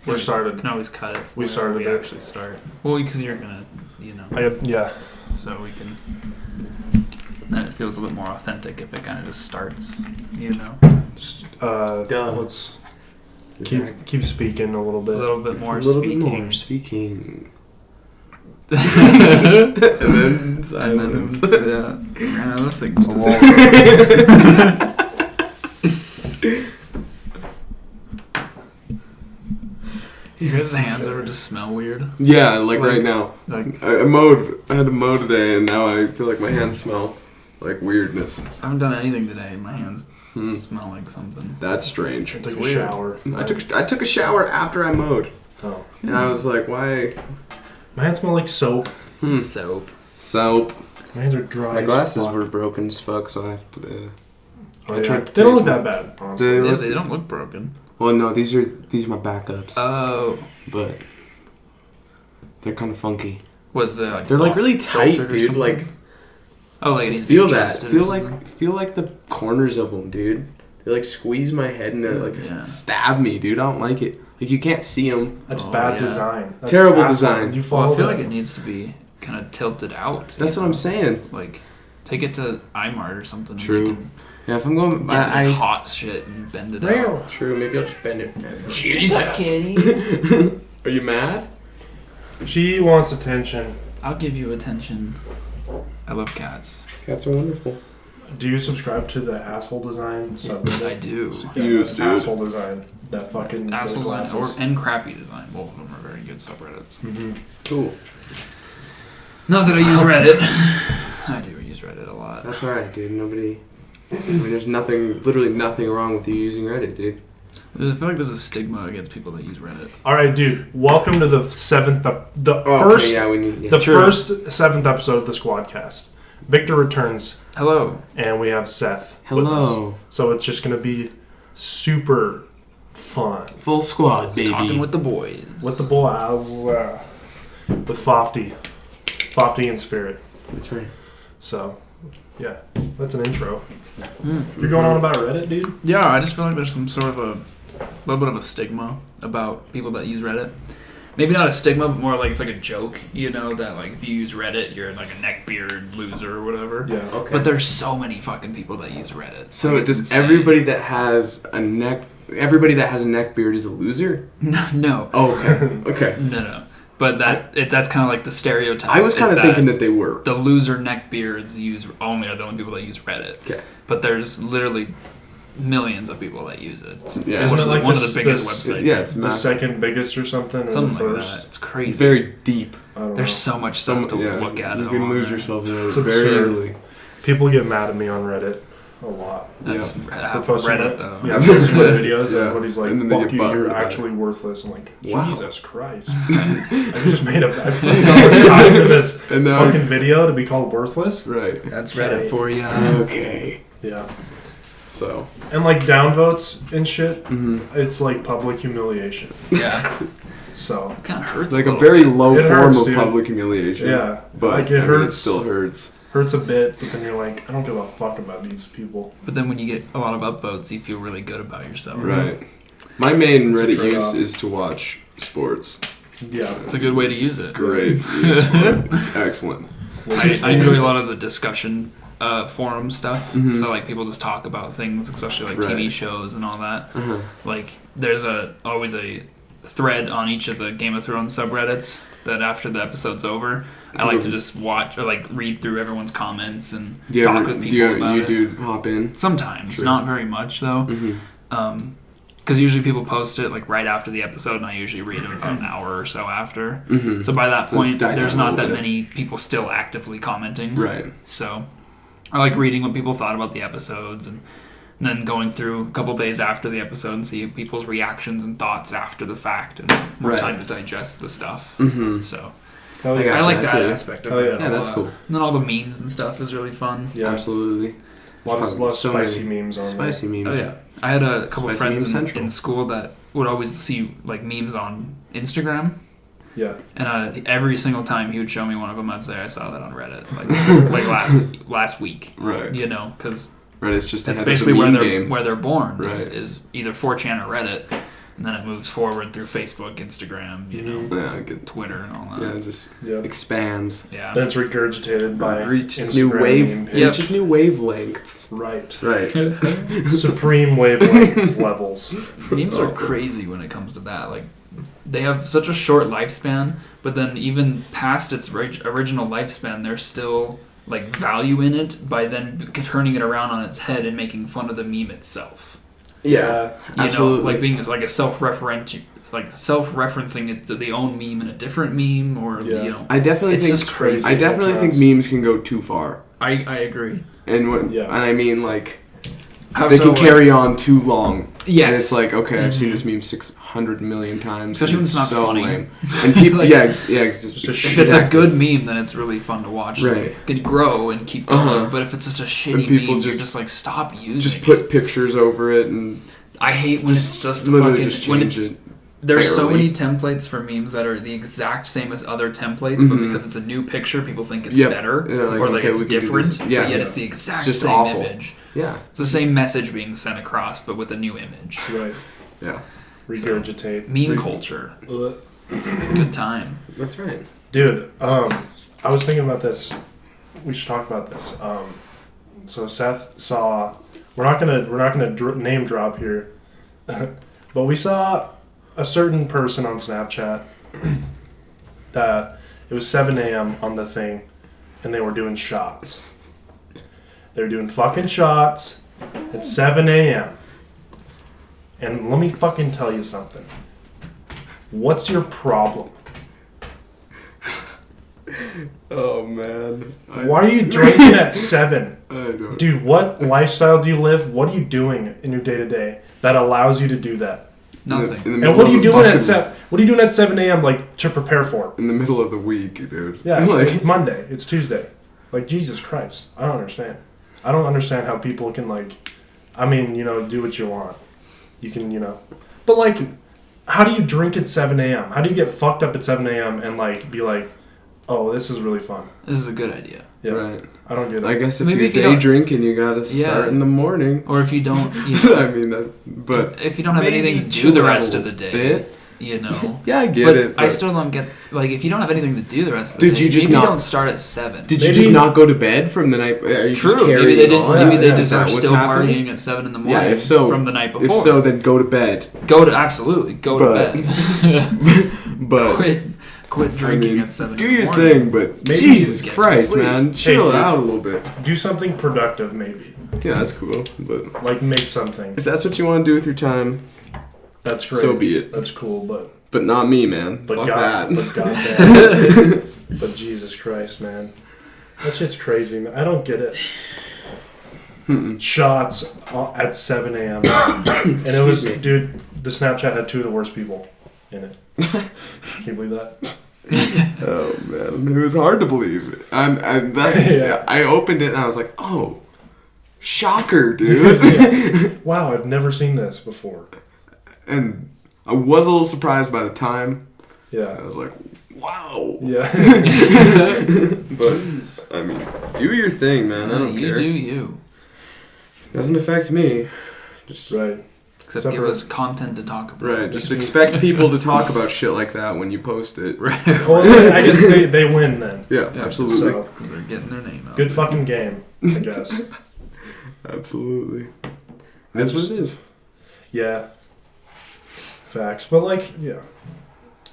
We're started. You can always cut it. We started we it. actually start. Well, because you're gonna, Yeah. So we can. Then it feels a bit more authentic if it kind of just starts. Let's keep speaking a little bit. A little bit more speaking. and then silence. And then, ran out of things to say. You guys' hands ever just smell weird? Yeah, like right now. Like I had to mow today, and now I feel like my hands smell like weirdness. I haven't done anything today, and my hands smell like something. That's strange. I took a shower. I took a shower after I mowed. Oh. And I was like, why? My hands smell like soap. Soap. My hands are dry. My glasses as fuck. were broken as fuck, so I have to. Oh, yeah. They don't look that bad, honestly. They don't look broken. Well, no, these are my backups. Oh. But they're kind of funky. What's that? Like They're like really tight, filtered or dude. something? Like, like feel that. Feel like the corners of them, dude. They like squeeze my head and they stab me, dude. I don't like it. Like you can't see them. That's bad design. That's terrible asshole. design. I feel like it needs to be kind of tilted out. That's what I'm saying. Like, take it to iMart or something. True. Yeah, if I'm going, I hot shit and bend it out. True. Maybe I'll just bend it. Jesus. Are you mad? She wants attention. I'll give you attention. I love cats. Cats are wonderful. Do you subscribe to the asshole design subreddit? I do. Huge, dude. Asshole design. That fucking Asshole design and crappy design. Both of them are very good subreddits. Mm-hmm. Cool. Not that I use Reddit. I do use Reddit a lot. That's alright, dude. There's literally nothing wrong with you using Reddit, dude. I feel like there's a stigma against people that use Reddit. All right, dude. Welcome to the seventh seventh episode of the Squadcast. Victor returns. Hello. And we have Seth. Hello. With us. So it's just gonna be super fun. Full squad, baby. Talking with the boys. With the boys. With Fofty in spirit. That's right. So, yeah, that's an intro. You're going on about Reddit, dude? Yeah, I just feel like there's some sort of a little bit of a stigma about people that use Reddit. Maybe not a stigma, but more like it's like a joke, that like if you use Reddit, you're like a neckbeard loser or whatever. Yeah. Okay. But there's so many fucking people that use Reddit. So like, does insane. everybody that has a neck beard is a loser? No. Oh, okay. Okay. No. But that's kind of like the stereotype. I was kind of thinking that they were. The loser neckbeards are the only people that use Reddit. Okay. But there's literally millions of people that use it. Yeah. Isn't it like one of the biggest websites? Yeah, it's the massive. second biggest or something. Something or the like first? that. It's crazy. It's very deep. I don't There's know. so much stuff to look at. You can lose yourself in it It's very absurd. easily. People get mad at me on Reddit a lot. That's For half posting Reddit, my- though. Yeah, posting my videos Yeah. and everybody's like, And then they fuck get you, butthurt you're about it. actually worthless. I'm like, Wow. Jesus Christ. I just I put so much time into this And now, fucking video to be called worthless. right. That's Reddit for you. Okay. Yeah. So. And like downvotes and shit, Mm-hmm. it's like public humiliation. Yeah. So. It kind of hurts. Like a little very bit. low It form hurts, of dude. public humiliation. Yeah. But like it I mean, hurts. it still hurts. Hurts a bit, but then you're like, I don't give a fuck about these people. But then when you get a lot of upvotes, you feel really good about yourself. Right. My main It's a Reddit trade-off. use is to watch sports. Yeah. It's a good way to use it. Great use for it. It's excellent. I enjoy a lot of the discussion forum stuff. Mhm. So like people just talk about things, especially like Right. TV shows and all that. Uh-huh. Like there's always a thread on each of the Game of Thrones subreddits that after the episode's over, I like to just watch or like read through everyone's comments and talk with people about it. Do hop in? Sometimes, Sure. not very much though. Mm-hmm. Because usually people post it like right after the episode, and I usually read it about an hour or so after. Mm-hmm. So by that So it's point, died there's down a not little that bit. many people still actively commenting. Right. So I like reading what people thought about the episodes and then going through a couple days after the episode and see people's reactions and thoughts after the fact and more Right. time to digest the stuff. Mm-hmm. So Hell yeah. I like I that feel you. aspect of Oh, it. yeah. Yeah, that's cool. And then all the memes and stuff is really fun. Yeah. Absolutely. A lot of So spicy many memes on Spicy memes. Oh yeah, I had a couple Spicy friends Meme Central. in school that would always see like memes on Instagram. Yeah. And every single time he would show me one of them, I'd say I saw that on Reddit, like last week. Right. Because Reddit's just that's ahead of basically the where meme they're game. where they're born Right. is either 4chan or Reddit. and then it moves forward through Facebook, Instagram, you know, Twitter and all that. Yeah, just expands. Yeah. Then it's regurgitated by reaches Instagram new wavelengths. Right. Supreme wavelength levels. Memes are crazy when it comes to that. Like, they have such a short lifespan, but then even past its original lifespan, there's still like value in it by then turning it around on its head and making fun of the meme itself. Yeah, absolutely. Know, like being like a self-referencing it to the own meme in a different meme, or you know, I definitely it's think just crazy. I definitely think memes can go too far. I agree. And I mean like they can carry on too long. Yes. And it's like, okay, I've seen this meme 600 million times. Especially when it's not so funny. Lame. And people, like, if it's a good meme, then it's really fun to watch. Right. It can grow and keep going. But if it's just a shitty meme, you're just like, stop using it. Just put pictures over it, and I hate when it's just literally fucking just change it. There's so many templates for memes that are the exact same as other templates, but because it's a new picture, people think it's better or like it's different. But yet it's the exact same awful. image. Yeah, it's the same message being sent across, but with a new image. Right. Yeah. Regurgitate. Meme culture. Good time. That's right, dude. I was thinking about this. We should talk about this. So Seth saw. We're not gonna name drop here, but we saw a certain person on Snapchat that it was 7 a.m. on the thing, and they were doing shots. They were doing fucking shots at 7 a.m. And let me fucking tell you something. What's your problem? Oh, man. Why are you drinking at 7? I don't. Dude, what lifestyle do you live? What are you doing in your day-to-day that allows you to do that? Nothing. And what are you doing at 7? What are you doing at 7 a.m. like to prepare for? In the middle of the week, dude. Yeah, like Monday. It's Tuesday. Like, Jesus Christ. I don't understand. I don't understand how people can, like, I mean, you know, do what you want. You can, you know. But, like, how do you drink at 7 a.m.? How do you get fucked up at 7 a.m. and, like, be like, oh, this is really fun? This is a good idea. Yeah. Right. I don't get it. I guess if you're day drinking, you gotta start in the morning. Or if you don't, you know, I mean, but if you don't have anything to do the rest of the day, you know. Yeah, I get it. But I still don't get, like, if you don't have anything to do the rest of the day, maybe you don't start at 7. Did you just not go to bed from the night? Are you just carrying maybe they didn't. on? Maybe they just are still partying at 7 in the morning. Yeah, if so, from the night before. If so, then go to bed. Absolutely go to bed. But quit drinking at 7. Do your thing, but maybe Jesus Christ, man, chill out a little bit. Do something productive, maybe. Yeah, that's cool. But like, make something. If that's what you want to do with your time, that's great. So be it. That's cool, but not me, man. But Fuck God, that. but goddamn. But Jesus Christ, man, that shit's crazy, man. I don't get it. Shots at 7 a.m. And it was, dude. The Snapchat had 2 of the worst people in it. Can you believe that? Oh man, it was hard to believe. And that, I opened it and I was like, oh, shocker, dude. Wow, I've never seen this before. And I was a little surprised by the time. Yeah. I was like, wow. Yeah. But, I mean, do your thing, man. I don't care. You do you. Doesn't affect me. Just right. Except give us content to talk about. Right. Just expect people to talk about shit like that when you post it. Right. Well, I guess they win then. Yeah, absolutely. So, they're getting their name out. Good fucking game, I guess. Absolutely. That's what it is. Yeah. Facts. But, like, yeah.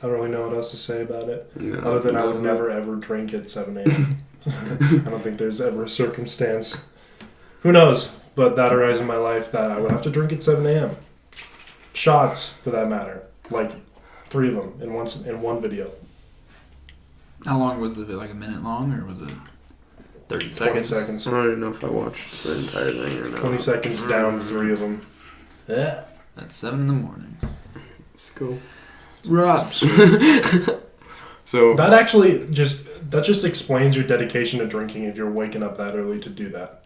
I don't really know what else to say about it. No, other than I would never, ever drink at 7 a.m. I don't think there's ever a circumstance. Who knows? But that arises in my life that I would have to drink at 7 a.m. Shots, for that matter. Like, 3 of them in one video. How long was the video? Like a minute long, or was it 30 seconds? 20 seconds. I don't even know if I watched the entire thing or not. 20 seconds down, 3 of them. Yeah. At 7 in the morning. Let's go. Rough. So that just explains your dedication to drinking if you're waking up that early to do that.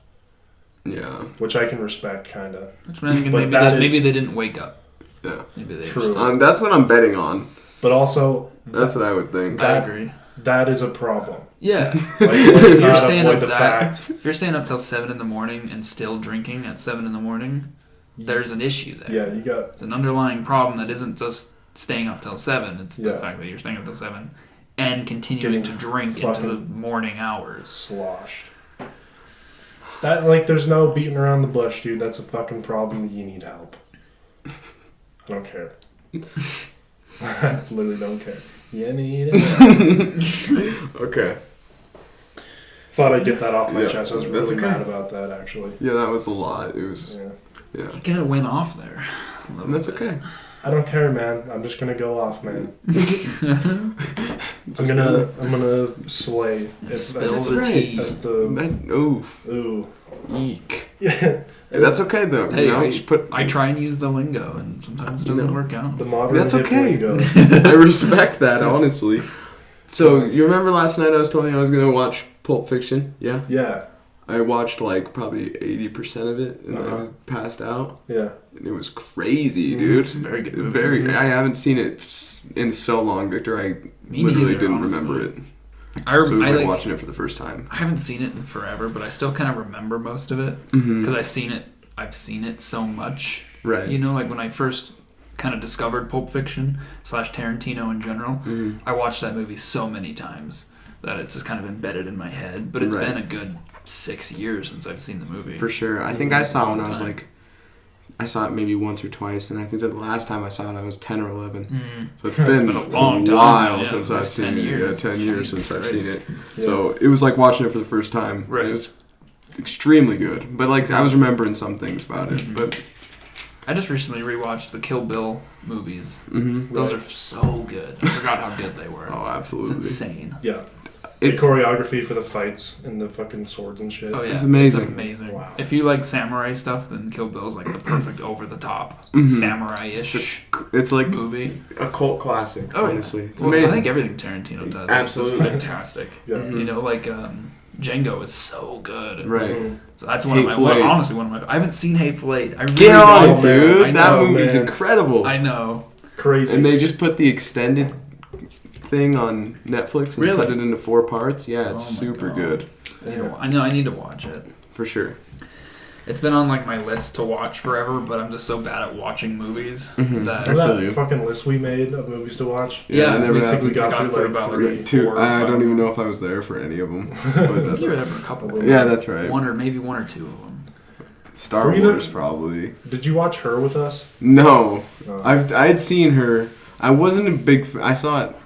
Yeah. Which I can respect, kind of. Maybe they didn't wake up. Yeah. Maybe they True. That's what I'm betting on. But also... That's what I would think. I agree. That is a problem. Yeah. Like, let's not avoid the fact. If you're staying up till 7 in the morning and still drinking at 7 in the morning, there's an issue there. Yeah, you got... It's an underlying problem that isn't just staying up till 7. It's the fact that you're staying up till 7 and continuing to drink into the morning hours. Sloshed. That, like, there's no beating around the bush, dude. That's a fucking problem. You need help. I don't care. I literally don't care. You need help. Okay. Thought I'd get that off my chest. I was really mad about that, actually. Yeah, that was a lot. It was... Yeah. You kind of went off there. That's okay. I don't care, man. I'm just gonna go off, man. I'm gonna slay. Spill the tea. Ooh. Eek. Yeah. That's okay though. Hey, I try and use the lingo, and sometimes it doesn't work out. The modern That's okay. lingo. I respect that, honestly. So you remember last night I was telling you I was gonna watch Pulp Fiction? Yeah. Yeah. I watched like probably 80% of it, and I was passed out. Yeah. And it was crazy, dude. It's a very good movie. I haven't seen it in so long, Victor. I didn't remember it. So it was like watching it for the first time. I haven't seen it in forever, but I still kind of remember most of it because I've seen it so much. Right. You know, like when I first kind of discovered Pulp Fiction / Tarantino in general, I watched that movie so many times that it's just kind of embedded in my head. But it's been a good 6 years since I've seen the movie. For sure. I think I saw it when I was like, I saw it maybe once or twice, and I think that the last time I saw it I was 10 or 11. So it's been a long while time, since I've seen it. Yeah, 10 years since I've seen it. Yeah. So it was like watching it for the first time. Right. It was extremely good. But like I was remembering some things about it. But I just recently rewatched the Kill Bill movies. Mm-hmm. Those are so good. I forgot how good they were. Oh, absolutely. It's insane. Yeah. The choreography for the fights and the fucking swords and shit. Oh yeah, it's amazing. It's amazing. Wow. If you like samurai stuff, then Kill Bill's like the perfect over-the-top samurai-ish it's like movie. A cult classic, honestly. Yeah. It's amazing. I think everything Tarantino does Absolutely. is fantastic. Yeah. You know, like Django is so good. Right. Mm-hmm. So that's one of my. I haven't seen Hateful Eight. I really Get on, don't, dude. man. That movie's incredible. I know. Crazy. And they just put the extended thing on Netflix and cut it into 4 parts. Yeah, it's super good. I know. I need to watch it for sure. It's been on like my list to watch forever, but I'm just so bad at watching movies that. Remember that fucking list we made of movies to watch? Yeah, I never think we got through about like 2. I don't even know if I was there for any of them. But that's you were there for a couple of them. Yeah, that's right. One or two of them. Star Wars, probably. Did you watch Her with us? No. I had seen Her. I wasn't a big fan. I saw it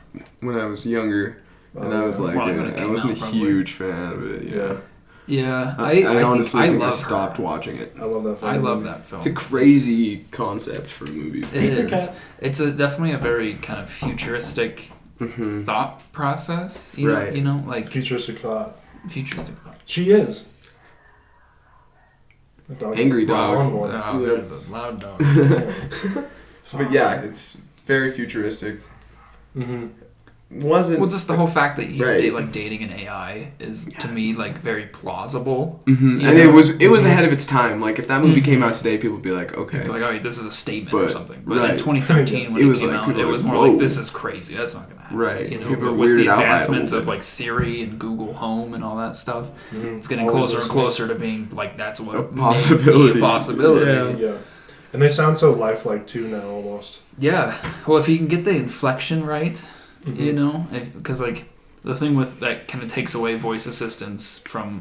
when I was younger, and I was like, I wasn't a huge fan of it. Yeah. Yeah, I honestly think I stopped watching it. I love that film. I love that film. It's a crazy concept for a movie. It is. It's definitely a very kind of futuristic thought process. You know, like futuristic thought. Futuristic thought. She is. Angry dog. Oh, there's a loud dog. But yeah, it's very futuristic. Well, just the whole fact that he's dating an AI is to me like very plausible. And it was ahead of its time. Like if that movie came out today, people would be like, okay, like, oh, this is a statement or something. But in 2013, when it came out, it was more like, this is crazy. That's not gonna happen. Right. You know, people are with the weirded out advancements of like Siri and Google Home and all that stuff, it's getting closer and closer to being like that's what a possibility. Yeah. And they sound so lifelike too now, almost. Yeah. Well, if you can get the inflection right. You know, because like the thing with that kind of takes away voice assistance from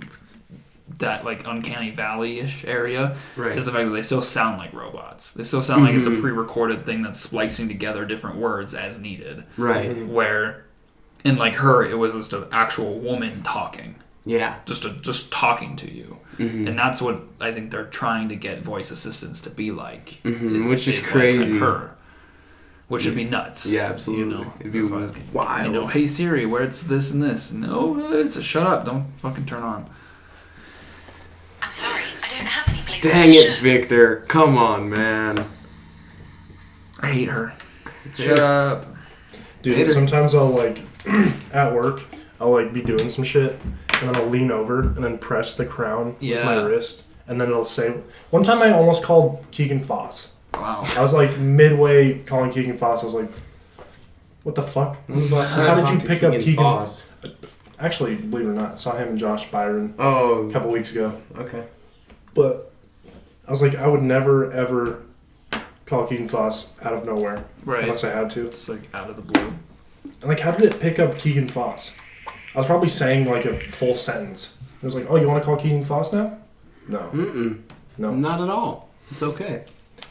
that like uncanny valley-ish area is the fact that they still sound like robots. They still sound like it's a pre-recorded thing that's splicing together different words as needed. Right. Where in like Her, it was just an actual woman talking. Yeah. Just talking to you. And that's what I think they're trying to get voice assistants to be like. Which is crazy. Like Her. Which would be nuts. Yeah, absolutely. You know, it'd be wild. You know, hey Siri, where's this and this? No, it's a shut up. Don't fucking turn on. I'm sorry, I don't have any places Dang to it, show. Victor. Come on, man. I hate her. Shut up. Dude, sometimes I'll like, at work, I'll like be doing some shit, and then I'll lean over and then press the crown with my wrist, and then it'll say, one time I almost called Keegan Foss. Wow. I was like midway calling Keegan Foss. I was like, what the fuck? When was the last time How I did talked you to pick up Keegan Foss? Actually, believe it or not, I saw him and Josh Byron a couple weeks ago. Okay. But I was like, I would never ever call Keaton Foss out of nowhere, right? Unless I had to. Just like out of the blue. And like, how did it pick up Keegan Foss? I was probably saying like a full sentence. It was like, oh, you want to call Keaton Foss now? No. No. Not at all. It's okay.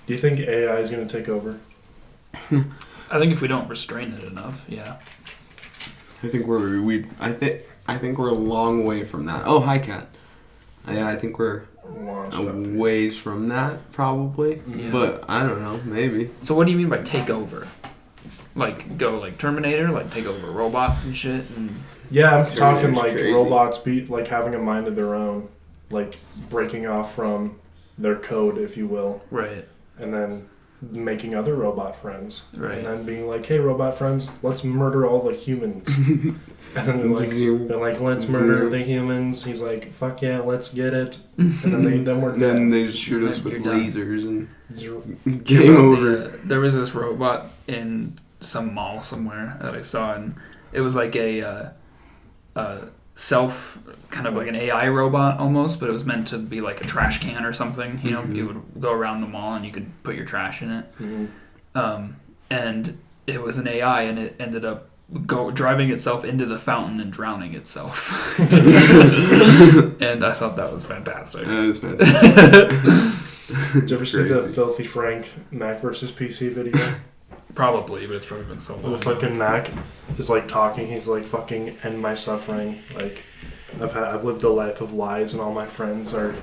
Do you think AI is going to take over? I think if we don't restrain it enough, yeah. I think we're a long way from that. Oh, hi, Kat. Yeah, I think we're a ways from that, probably. Yeah. But I don't know, maybe. So what do you mean by take over? Like go like Terminator, like take over robots and shit? And... Yeah, I'm talking like crazy. robots like having a mind of their own, like breaking off from their code, if you will. Right. And then making other robot friends. Right. And then being like, hey, robot friends, let's murder all the humans. And then they're like, let's murder the humans. He's like, fuck yeah, let's get it. And then we're then dead. they just shoot us with lasers and Game game over. There was this robot in some mall somewhere that I saw, and it was like a self, kind of like an AI robot almost, but it was meant to be like a trash can or something. You know, you would go around the mall and you could put your trash in it. Mm-hmm. And it was an AI, and it ended up driving itself into the fountain and drowning itself. And I thought that was fantastic. That is fantastic. Did you ever see the Filthy Frank Mac versus PC video? Probably, but it's probably been so long. The fucking Mac is like talking. He's like, fucking end my suffering. Like, I've lived a life of lies, and all my friends are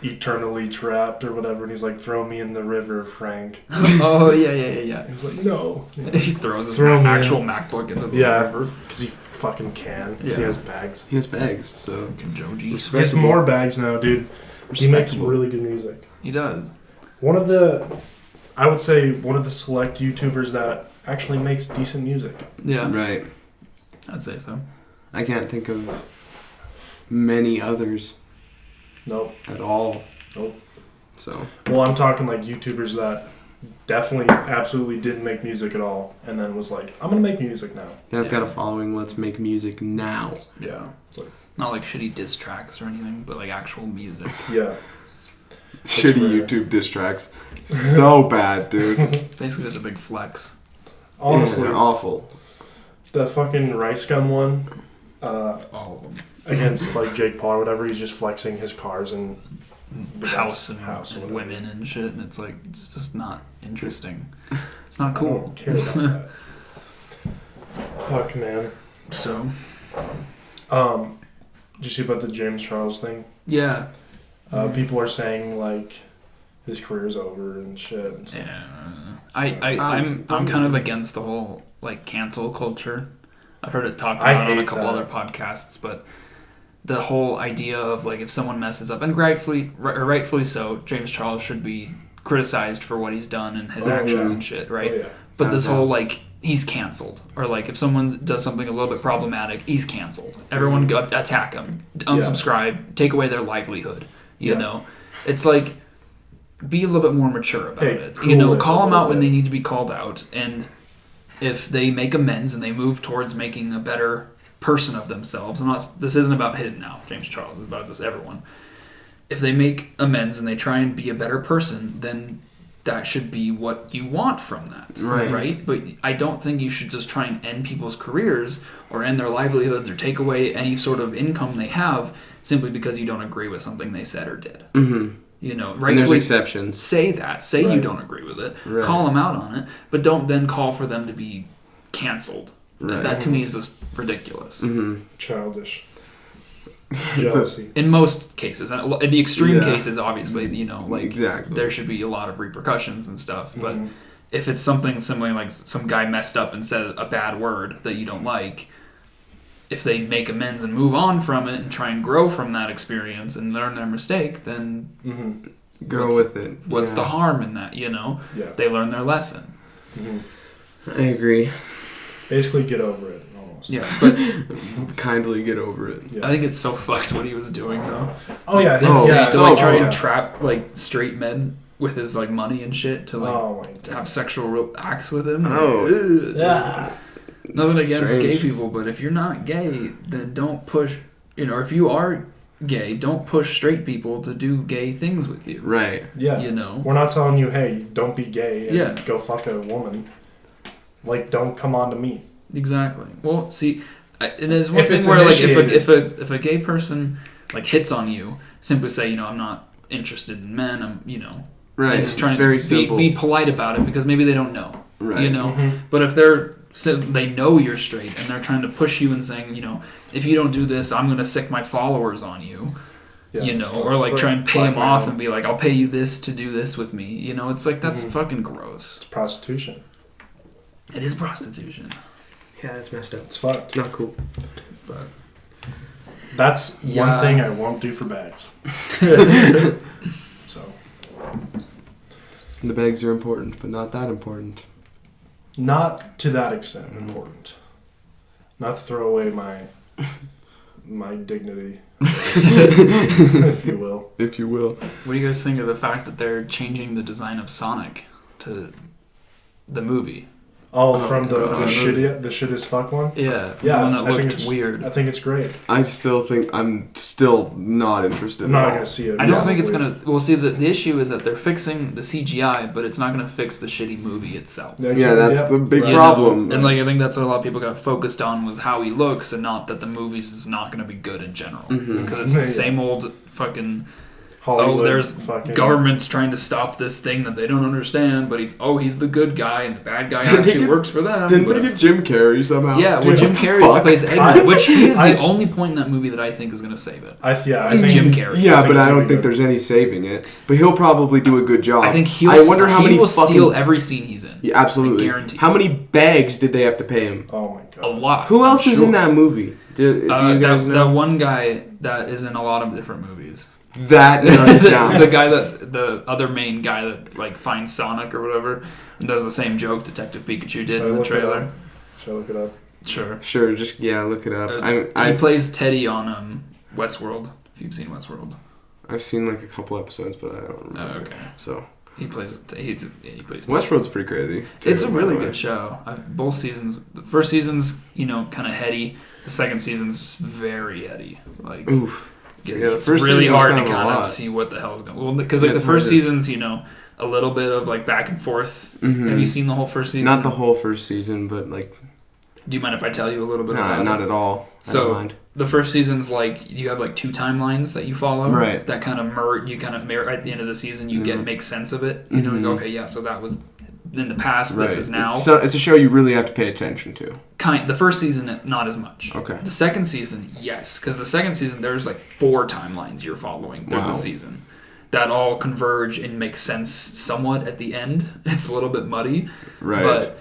eternally trapped or whatever. And he's like, throw me in the river, Frank. Oh yeah. He's like, no. He throws his actual MacBook into the river because he fucking can. Yeah. He has bags. He has bags, so fucking Joji. He has more bags now, dude. He makes really good music. He does. I would say one of the select YouTubers that actually makes decent music. Yeah. Right. I'd say so. I can't think of many others. Nope. At all. Nope. So. Well, I'm talking like YouTubers that definitely, absolutely didn't make music at all, and then was like, I'm gonna make music now. Yeah, I've got a following. Let's make music now. Yeah. It's like, not like shitty diss tracks or anything, but like actual music. Yeah. Shitty YouTube diss tracks. So bad, dude. Basically just a big flex. Honestly, they're awful. The fucking Rice Gum one, all of them. against like Jake Paul or whatever, he's just flexing his cars and house and whatever. women and shit, and it's like, it's just not interesting. It's not I cool. don't care about that. Fuck, man. So, did you see about the James Charles thing? yeah. People are saying like his career's over and shit. Yeah. I'm kind of against the whole like cancel culture. I've heard it talked about on a couple other podcasts, but the whole idea of like if someone messes up, and rightfully so, James Charles should be criticized for what he's done and his actions and shit, right? Oh, yeah. But this whole like he's canceled, or like if someone does something a little bit problematic, he's canceled. Everyone go attack him, unsubscribe, take away their livelihood. You know, it's like be a little bit more mature about it. You know, call them out when they need to be called out, and if they make amends and they move towards making a better person of themselves. This isn't about him now, James Charles. It's about just everyone. If they make amends and they try and be a better person, then that should be what you want from that, right? But I don't think you should just try and end people's careers or end their livelihoods or take away any sort of income they have simply because you don't agree with something they said or did. Mm-hmm. You know, right? And there's exceptions. Say that. Say you don't agree with it. Right. Call them out on it, but don't then call for them to be canceled. Right. That to me is just ridiculous. Mm-hmm. Childish. Jealousy. In most cases, in the extreme cases, obviously, you know, like there should be a lot of repercussions and stuff. But if it's something similar, like some guy messed up and said a bad word that you don't like, if they make amends and move on from it and try and grow from that experience and learn their mistake, then go with it. What's the harm in that? You know, they learn their lesson. I agree. Basically, get over it. Yeah, but kindly get over it. Yeah. I think it's so fucked what he was doing though. Oh yeah, to like try and trap like straight men with his like money and shit to like have sexual acts with him. Nothing against gay people, but if you're not gay, then don't push. You know, if you are gay, don't push straight people to do gay things with you. Right. Yeah. You know? We're not telling you, hey, don't be gay and Yeah. go fuck a woman. Like, don't come on to me. Exactly. Well, see, it is one If thing it's where like initiated. if a gay person like hits on you, simply say, you know, I'm not interested in men. I'm, you know, Right. and just try It's and very simple. be polite about it because maybe they don't know. Right. You know, Mhm. but if they know you're straight and they're trying to push you and saying, you know, if you don't do this, I'm gonna sick my followers on you. Yeah, You it's know, fuck- or like it's try and pay him off blackmail. and be like, I'll pay you this to do this with me. You know, it's like that's Mhm. fucking gross. It's prostitution. It is prostitution. Yeah, it's messed up. It's fucked. Not cool. But That's Yeah. one thing I won't do for bags. So, The bags are important, but not that important. not to that extent important. Not to throw away my dignity, if you will. If you will. what do you guys think of the fact that they're changing the design of Sonic to the movie? Oh, from the God. the shit as fuck one? Yeah, Yeah, the one that I think looked it's weird. I think it's great. I'm still not interested. I'm not at gonna all. see it. I don't Yeah, think it's weird. gonna. Well, see, the issue is that they're fixing the CGI, but it's not gonna fix the shitty movie itself. Yeah, that's the big right. You problem. know? And like I think that's what a lot of people got focused on was how he looks, and not that the movies is not gonna be good in general Mhm. because it's the Yeah. same old fucking. Hollywood there's fucking government's trying to stop this thing that they don't understand, but he's the good guy, and the bad guy Didn't they actually get- works for them. Didn't but- they get Jim Carrey somehow? Yeah, well, Dude, Jim what the Carrey fuck? plays Eggman, which he is the I- only point in that movie that I think is going to save it. I Is think Jim Carrey. Yeah, think but it's I gonna don't be think good. there's any saving it. But he'll probably do a good job. I think I wonder how many will fucking. steal every scene he's in. Yeah, absolutely. I guarantee. How many bags did they have to pay him? Oh my A god. lot. Who I'm else is sure. in that movie? Do you guys that know? one guy that is in a lot of different movies. That narrows it down. the guy the other main guy that like finds Sonic or whatever and does the same joke Detective Pikachu did Should I in the look it trailer. up? Should I look it up? Sure. Sure, just look it up. He plays Teddy on Westworld. If you've seen Westworld. I've seen like a couple episodes, but I don't Oh, remember. okay. So He plays. He plays. Westworld's pretty crazy. It's a too, really by the way. good show. Both seasons. The first season's kind of heady. The second season's very heady. Like Oof. Yeah, the it's first really season's hard to kind of a kind of lot. see what the hell is going. Well, because like Yeah, the it's first hard to- season's a little bit of like back and forth. Mhm. Have you seen the whole first season? Not the whole first season, but like Do you mind if I tell you a little bit about not it? at all. I So- don't mind. The first season's like you have like two timelines that you follow. Right. That kind of merge. You kind of at the end of the season you Mhm. make sense of it. You know, Mhm. like, okay, yeah, so that was in the past. Right. This is now. So it's a show you really have to pay attention to. The first season, not as much. Okay. The second season, yes, because the second season there's like 4 timelines you're following through Wow. the season that all converge and make sense somewhat at the end. It's a little bit muddy, Right. but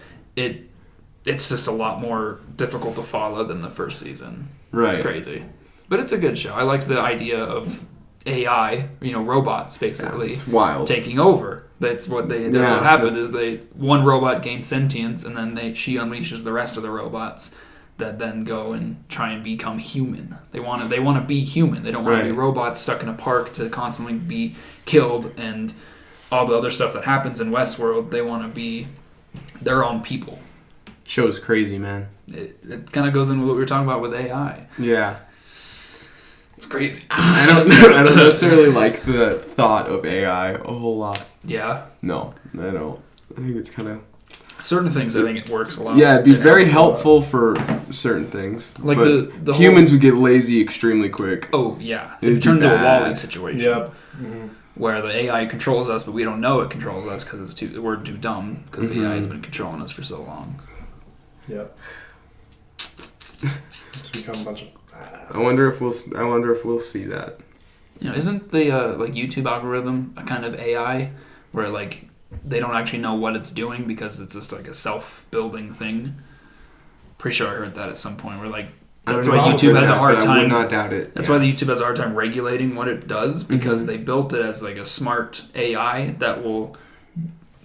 it's just a lot more difficult to follow than the first season. Right. It's crazy, but it's a good show. I like the idea of AI, robots basically It's wild. taking over. That's what Yeah, what happened. that's- One robot gains sentience, and then she unleashes the rest of the robots that then go and try and become human. They want to be human. They don't want to be Right. robots stuck in a park to constantly be killed and all the other stuff that happens in Westworld. They want to be their own people. Show's crazy, man. It kind of goes into what we were talking about with AI. Yeah. It's crazy. I don't necessarily like the thought of AI a whole lot. Yeah. No, I don't. I think it's kind of Certain things I think it works a lot. yeah. It'd be It very helps a lot. helpful for certain things. Like but the humans would get lazy extremely quick. Oh yeah, It'd it be turned into a bad. Wall-E situation. Yep. Mhm. Where the AI controls us, but we don't know it controls us because we're too dumb because the AI has Mhm. been controlling us for so long. Yep. It's become a bunch of. I wonder if we'll see that. Isn't the like YouTube algorithm a kind of AI where like they don't actually know what it's doing because it's just like a self-building thing? Pretty sure I heard that at some point. Where like I that's don't why know YouTube about has a that, hard but I would time. not doubt it. That's Yeah. why the YouTube has a hard time regulating what it does because Mhm. they built it as like a smart AI that will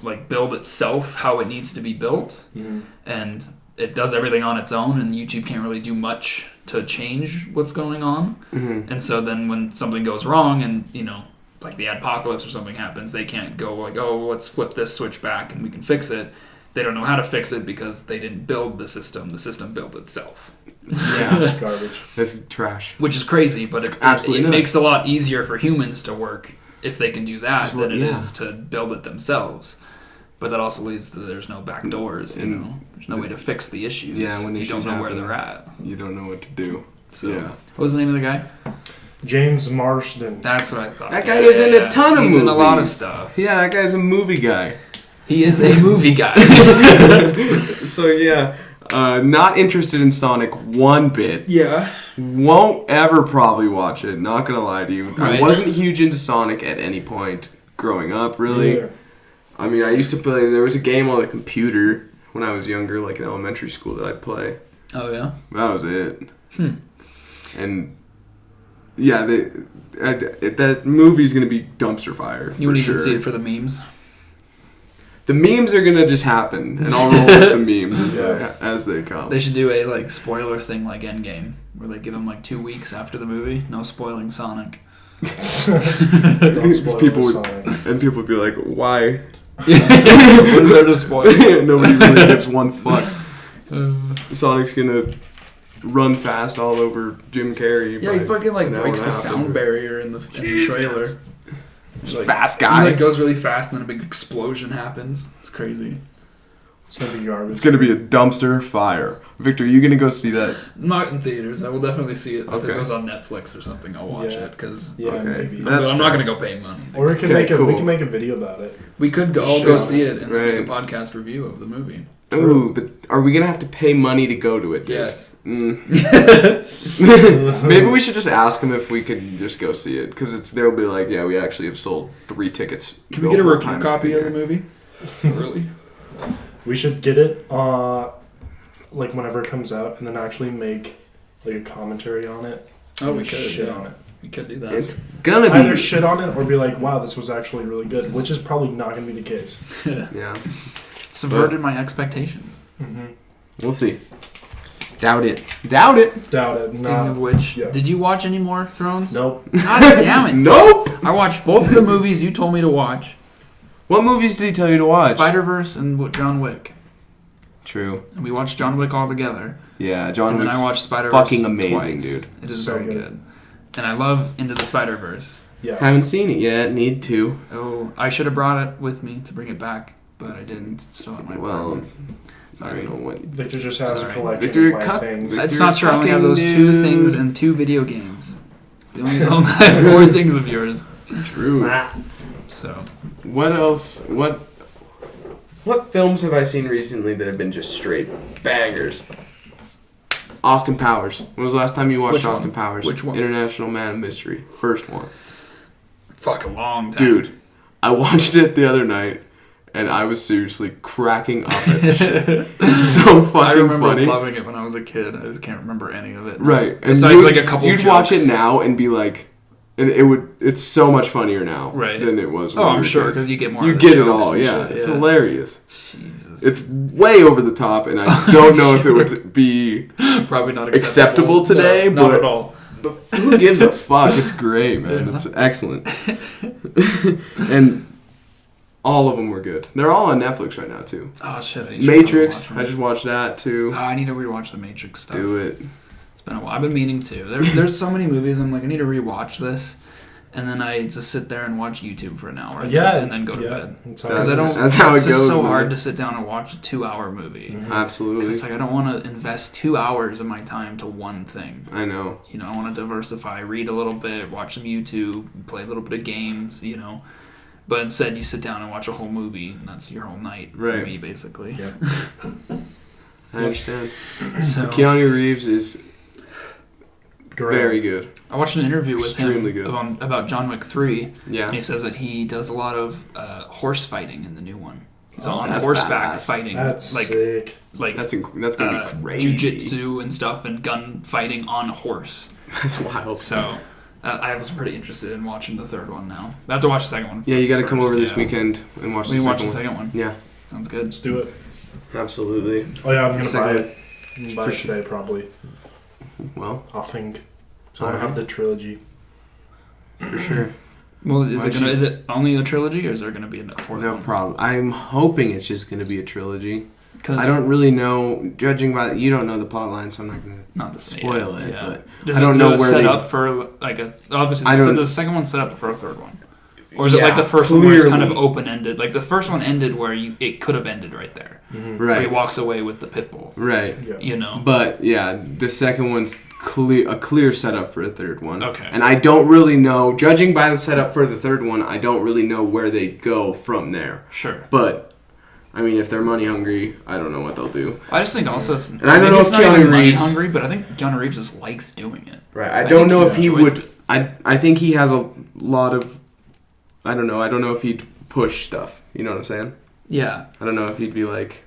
like build itself how it needs to be built, Mhm. and it does everything on its own, and YouTube can't really do much to change what's going on. Mhm. And so then when something goes wrong and like the apocalypse or something happens, they can't go like, oh, let's flip this switch back and we can fix it. they don't know how to fix it because they didn't build the system. The system built itself. Yeah, It's garbage. That's trash. Which is crazy, but it makes it a lot easier for humans to work if they can do that than it is to build it themselves. But that also leads to there's no back doors, you know. There's no way to fix the issues. Yeah, when you don't know where they're at. You don't know what to do. So, what was the name of the guy? James Marsden. That's what I thought. That guy is in a ton of movies. He's in a lot of stuff. Yeah, that guy's a movie guy. He is a movie guy. So yeah, not interested in Sonic one bit. Yeah. Won't ever probably watch it. Not gonna lie to you. Right. I wasn't huge into Sonic at any point growing up, really. Yeah. I mean, I used to play. There was a game on the computer when I was younger, like in elementary school, that I'd play. Oh yeah. That was it. And yeah, that movie's gonna be dumpster fire. You wouldn't even see it for the memes. The memes are gonna just happen, and I'll roll with the memes as they come. They should do a like spoiler thing like Endgame, where they give them like 2 weeks after the movie, no spoiling Sonic. Don't spoil people Sonic. And people would be like, "Why?" What is there to spoil? Nobody really gives one fuck. Sonic's gonna run fast all over Jim Carrey. Yeah, he fucking like breaks the half sound barrier in the trailer. Like, fast guy. He like goes really fast and then a big explosion happens. It's crazy. It's gonna be garbage. It's gonna be a dumpster fire. Victor, you gonna go see that? Not in theaters. I will definitely see it. If Okay. it goes on Netflix or something, I'll watch it because maybe. I'm not gonna go pay money. Or we can we can make a video about it. We could all go see it and make a podcast review of the movie. Ooh, but are we gonna have to pay money to go to it? Dude? Yes. Maybe we should just ask them if we could just go see it, because they'll be like, yeah, we actually have sold 3 tickets. Can we get a review copy of the movie? Really? We should get it, like whenever it comes out, and then actually make like a commentary on it. Oh, we could shit on it. We could do that. It's gonna be either shit on it or be like, wow, this was actually really good, which is probably not gonna be the case. Yeah. Subverted my expectations. Mm-hmm. We'll see. Doubt it. Doubt it. Speaking of which, did you watch any more Thrones? Nope. God damn it. Nope. I watched both of the movies you told me to watch. What movies did he tell you to watch? Spider-Verse and John Wick. True. And we watched John Wick all together. Yeah, John Wick's I watched Spider-Verse fucking amazing, twice. dude. It is so very good. And I love Into the Spider-Verse. Yeah. Haven't seen it yet. Need to. Oh, I should have brought it with me to bring it back, but I didn't. It's still in my apartment. I don't know what. Victor just has a collection of my things. It's not true. I only have those 2 things and 2 video games. The only I have 4 things of yours. True. So. What else? What films have I seen recently that have been just straight bangers? Austin Powers. When was the last time you watched Austin Powers? Which one? International Man of Mystery. First one. Fuck, a long time. Dude, I watched it the other night, and I was seriously cracking up at the shit. It's so fucking I remember funny. loving it when I was a kid. I just can't remember any of it. Right. And besides like a couple you'd jokes. watch it now and be like, and it's so much funnier now than it was when we I'm were sure, kids. because you get more You of the get it jokes all, and yeah. shit, It's hilarious. Jesus. It's way over the top, and I don't know if it would be probably not acceptable today. No, but, not at all. But who gives a fuck? It's great, man. Yeah. It's excellent. And all of them were good. They're all on Netflix right now, too. Oh, shit. Matrix. I just watched that, too. I need to rewatch the Matrix stuff. Do it. It's been a while. I've been meaning to. There's so many movies. I'm like, I need to rewatch this. And then I just sit there and watch YouTube for an hour. And then go to bed. Because that's how it goes. It's just so hard to sit down and watch a 2-hour movie. Mm-hmm. Absolutely. It's like I don't want to invest 2 hours of my time to one thing. I know. You know, I want to diversify, read a little bit, watch some YouTube, play a little bit of games, you know. But instead, you sit down and watch a whole movie, and that's your whole night for me, basically. Yep. I understand. So Keanu Reeves is very good. I watched an interview with Extremely him good. about John Wick 3. Yeah. And he says that he does a lot of horse fighting in the new one. He's on that's horseback badass. fighting. That's sick. Like that's gonna be crazy. Jiu-jitsu and stuff and gun fighting on a horse. That's wild. So I was pretty interested in watching the third one now. I have to watch the second one. Yeah, you got to come over this weekend and watch the second one. We watch the second one. Yeah. Sounds good. Let's do it. Absolutely. Oh yeah, I'm gonna buy it. I'm gonna buy it today probably. Well, I think. So I'm gonna have the trilogy. For sure. Well, is it only a trilogy, or is there gonna be a fourth No one? problem. I'm hoping it's just gonna be a trilogy. 'Cause I don't really know. Judging by you don't know the plot line, so I'm not gonna not the spoil it. But does I don't know does it where set they up for like a obviously. I So don't- does the second one set up for a third one, or is it Yeah, like the first one where it's kind of clearly. open ended? Like the first one ended where it could have ended right there, Mhm. where he right, walks away with the pit bull. right. Yeah. You know. But yeah, the second one's a clear setup for a third one. Okay. And I don't really know. Judging by the setup for the third one, I don't really know where they go from there. Sure. But I mean, if they're money hungry, I don't know what they'll do. I just think also it's. And I don't maybe know it's if not even Keanu money Reeves- hungry, but I think Keanu Reeves just likes doing it. Right. I I don't think know he if he enjoys would. it. I think he has a lot of. I don't know. I don't know if he'd push stuff. You know what I'm saying? Yeah. I don't know if he'd be like,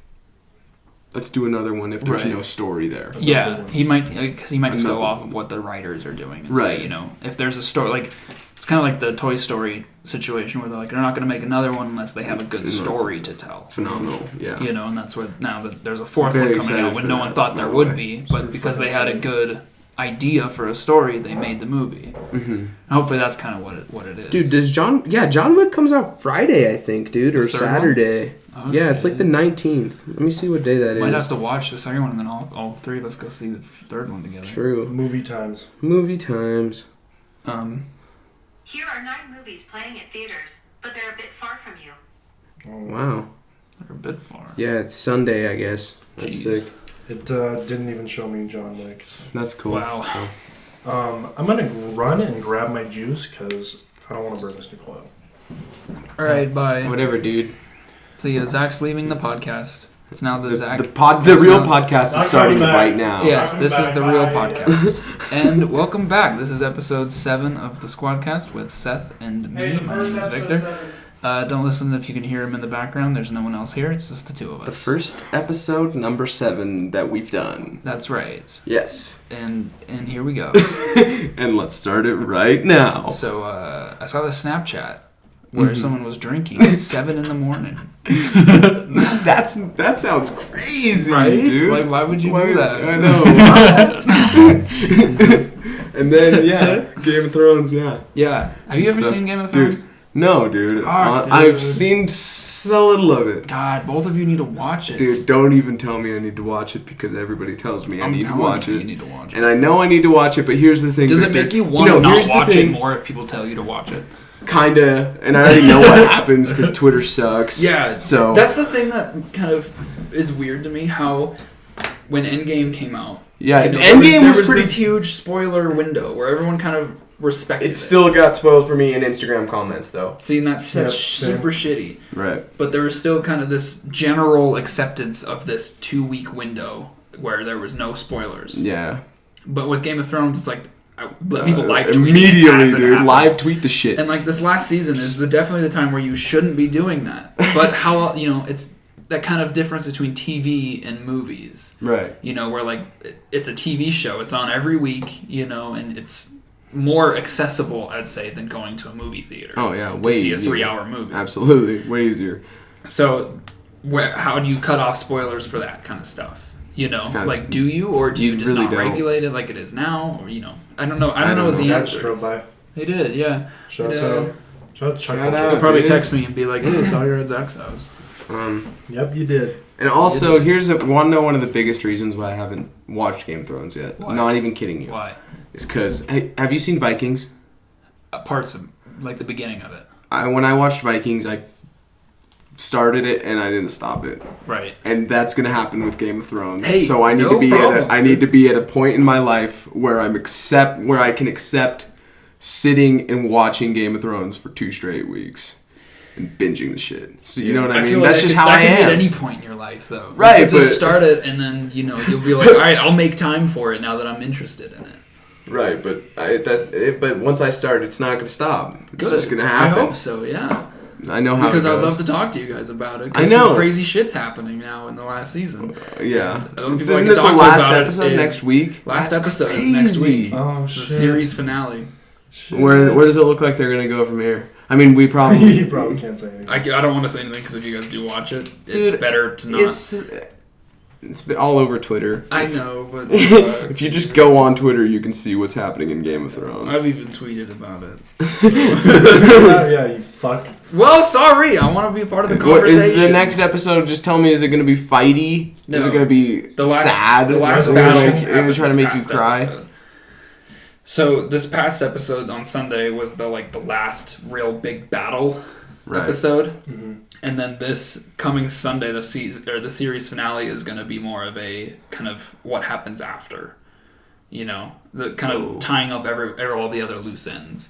let's do another one if there's Right. no story there. Yeah, one. he might because he might just go Another off one. of what the writers are doing. And Right. Say, you know, if there's a story, like it's kind of like the Toy Story situation where they're like, they're not going to make another one unless they have a good Unless story it's to tell. Phenomenal. Yeah. You know, and that's what now that there's a fourth Very one coming excited out when for no that, one thought there by the would way. be, Super but because fucking they had a excited. good idea for a story, they made the movie. hmm Hopefully, that's kind of what it is. Dude, does John? Yeah, John Wick comes out Friday, I think, dude, or The third one? Saturday. Okay. Yeah, it's like the 19th. Let me see what day that is. Might have to watch the second one and then all three of us go see the third one together. True. Movie times. Movie times. Here are 9 movies playing at theaters, but they're a bit far from you. Oh, Wow. They're a bit far. Yeah, it's Sunday, I guess. That's Jeez. sick. It didn't even show me John Wick. So. That's cool. Wow. So, I'm gonna run and grab my juice because I don't want to burn this new coil. All right, bye. whatever, dude. So yeah, Zach's leaving the podcast. It's now the Zach. The it's real not- podcast Not is starting coming back. right now. Yes, this is the real Bye. podcast. And welcome back. This is episode 7 of the Squadcast with Seth and me. My name is Victor. Don't listen if you can hear him in the background. There's no one else here. It's just the two of us. The first episode, number 7, that we've done. That's right. Yes. And here we go. And let's start it right now. So I saw the Snapchat where Mhm. someone was drinking at 7 in the morning. That sounds crazy, Right? dude. Like, why would you do that? I know. And then, yeah, Game of Thrones, yeah. Yeah. Have you ever Stuff. seen Game of Thrones? Dude, no, dude. Fuck, dude. I've seen so little of it. God, both of you need to watch it. Dude, don't even tell me I need to watch it because everybody tells me I I'm need to telling watch you, it. you need to watch it. And I know I need to watch it, but here's the thing. Does it Victor. make you want to here's not the watch it thing. more if people tell you to watch it? Kinda, and I already know what happens because Twitter sucks. Yeah, So that's the thing that kind of is weird to me. How when Endgame came out, yeah, you know, Endgame there was was pretty. this huge spoiler window where everyone kind of respected It still got spoiled for me in Instagram comments, though. See, and that's Yep, super shitty. Right. But there was still kind of this general acceptance of this 2-week window where there was no spoilers. Yeah. But with Game of Thrones, it's like let people live tweet immediately, as it dude. happens. Live tweet the shit. And like this last season is definitely the time where you shouldn't be doing that. But how it's that kind of difference between TV and movies. Right. Where like it's a TV show, it's on every week, and it's more accessible, I'd say, than going to a movie theater. Oh yeah, to way see a easier. 3-hour movie. Absolutely, way easier. So, how do you cut off spoilers for that kind of stuff? kinda- Like, do you, or do you just really not don't. regulate it like it is now, or I don't know. I don't know what the Dad answer strode is. by. He did, yeah. Shout Yeah. out. Shout out Chuck Shout Culture. out. He'll probably dude. text me and be like, "Hey, saw you at Zach's house." Yep, you did. And also, want to know one of the biggest reasons why I haven't watched Game of Thrones yet. Why? Not even kidding you. Why? It's because have you seen Vikings? Parts of like the beginning of it, When I watched Vikings, I started it and I didn't stop it. right? And that's gonna happen with Game of Thrones. Hey, so I need no to be problem, I need to be at a point in my life where where I can accept sitting and watching Game of Thrones for 2 straight weeks and binging the shit. So you know what I mean? feel That's like just that how could I be at am. any point in your life, though. Right, You could just but- start it, and then you'll be like, "All right, I'll make time for it now that I'm interested in it." Right, but but once I start, it's not gonna stop. It's just gonna happen. I hope so. Yeah. I know how Because it I'd goes. love to talk to you guys about it. I 'cause know. some crazy shit's happening now in the last season. Yeah. The only Isn't people I it can the talk to last about it episode is- next week? Last That's episode is next crazy. week. Oh It's the shit. series finale. Where does it look like they're gonna go from here? I mean, we probably. you probably can't say anything. I don't want to say anything because if you guys do watch it, it's Dude, better to not. It's It's been all over Twitter. I know, but if you just go on Twitter, you can see what's happening in Game of Thrones. I've even tweeted about it. Yeah, you fuck. Well, sorry. I want to be a part of the conversation. Is the next episode? Just tell me. Is it going to be fighty? No. Is it going to be sad? The last Are battle. they going to try to make you cry? Episode. So this past episode on Sunday was the last real big battle episode. Mm-hmm. And then this coming Sunday, the series finale is going to be more of a kind of what happens after, the kind of tying up all the other loose ends,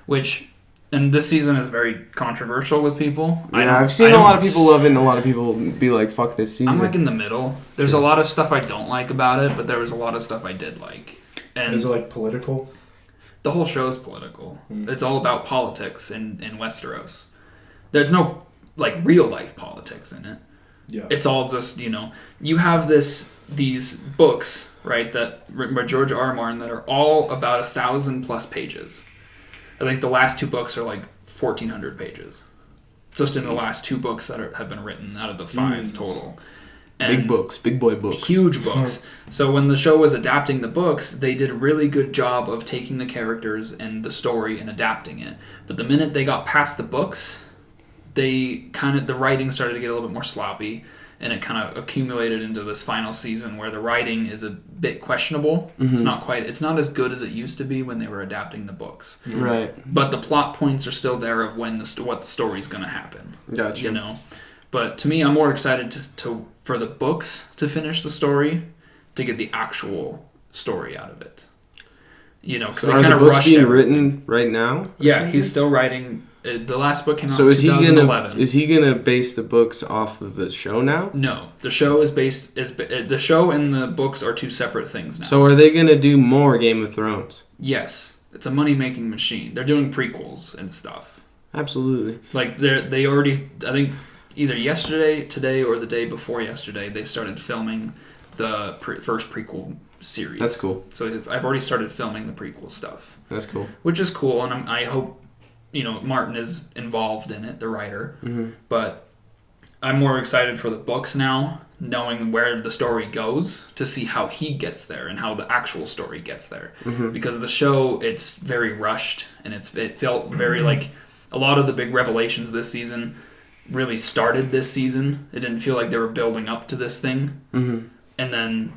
and this season is very controversial with people. Yeah, I've seen a lot of people love it and a lot of people be like, "Fuck this season." I'm like in the middle. There's a lot of stuff I don't like about it, but there was a lot of stuff I did like. And is it political? The whole show is political. It's all about politics in Westeros. There's no real life politics in it. Yeah. It's all just, you have these books, right, that written by George R. R. Martin that are all about 1,000+ pages. I think the last 2 books are 1,400 pages. Just in the last 2 books that have been written out of the 5 total. And big books, big boy books. Huge books. So when the show was adapting the books, they did a really good job of taking the characters and the story and adapting it. But the minute they got past the books, the writing started to get a little bit more sloppy, and it kind of accumulated into this final season where the writing is a bit questionable. Mm-hmm. It's not as good as it used to be when they were adapting the books. Right. But the plot points are still there of what the story's going to happen. Gotcha. But to me, I'm more excited for the books to finish the story, to get the actual story out of it. Because so are the books being written right now? Yeah, he's still writing. The last book came out in 2011. Is he gonna base the books off of the show now? No, the show the show and the books are 2 separate things now. So are they gonna do more Game of Thrones? Yes, it's a money-making machine. They're doing prequels and stuff. Absolutely. They already, I think, either yesterday, today, or the day before yesterday, they started filming the first prequel series. That's cool. So I've already started filming the prequel stuff. That's cool. Which is cool, and I hope, Martin is involved in it, the writer. Mm-hmm. But I'm more excited for the books now, knowing where the story goes, to see how he gets there and how the actual story gets there. Mm-hmm. Because the show, it's very rushed, and it felt very a lot of the big revelations this season really started this season. It didn't feel like they were building up to this thing. Mm-hmm. And then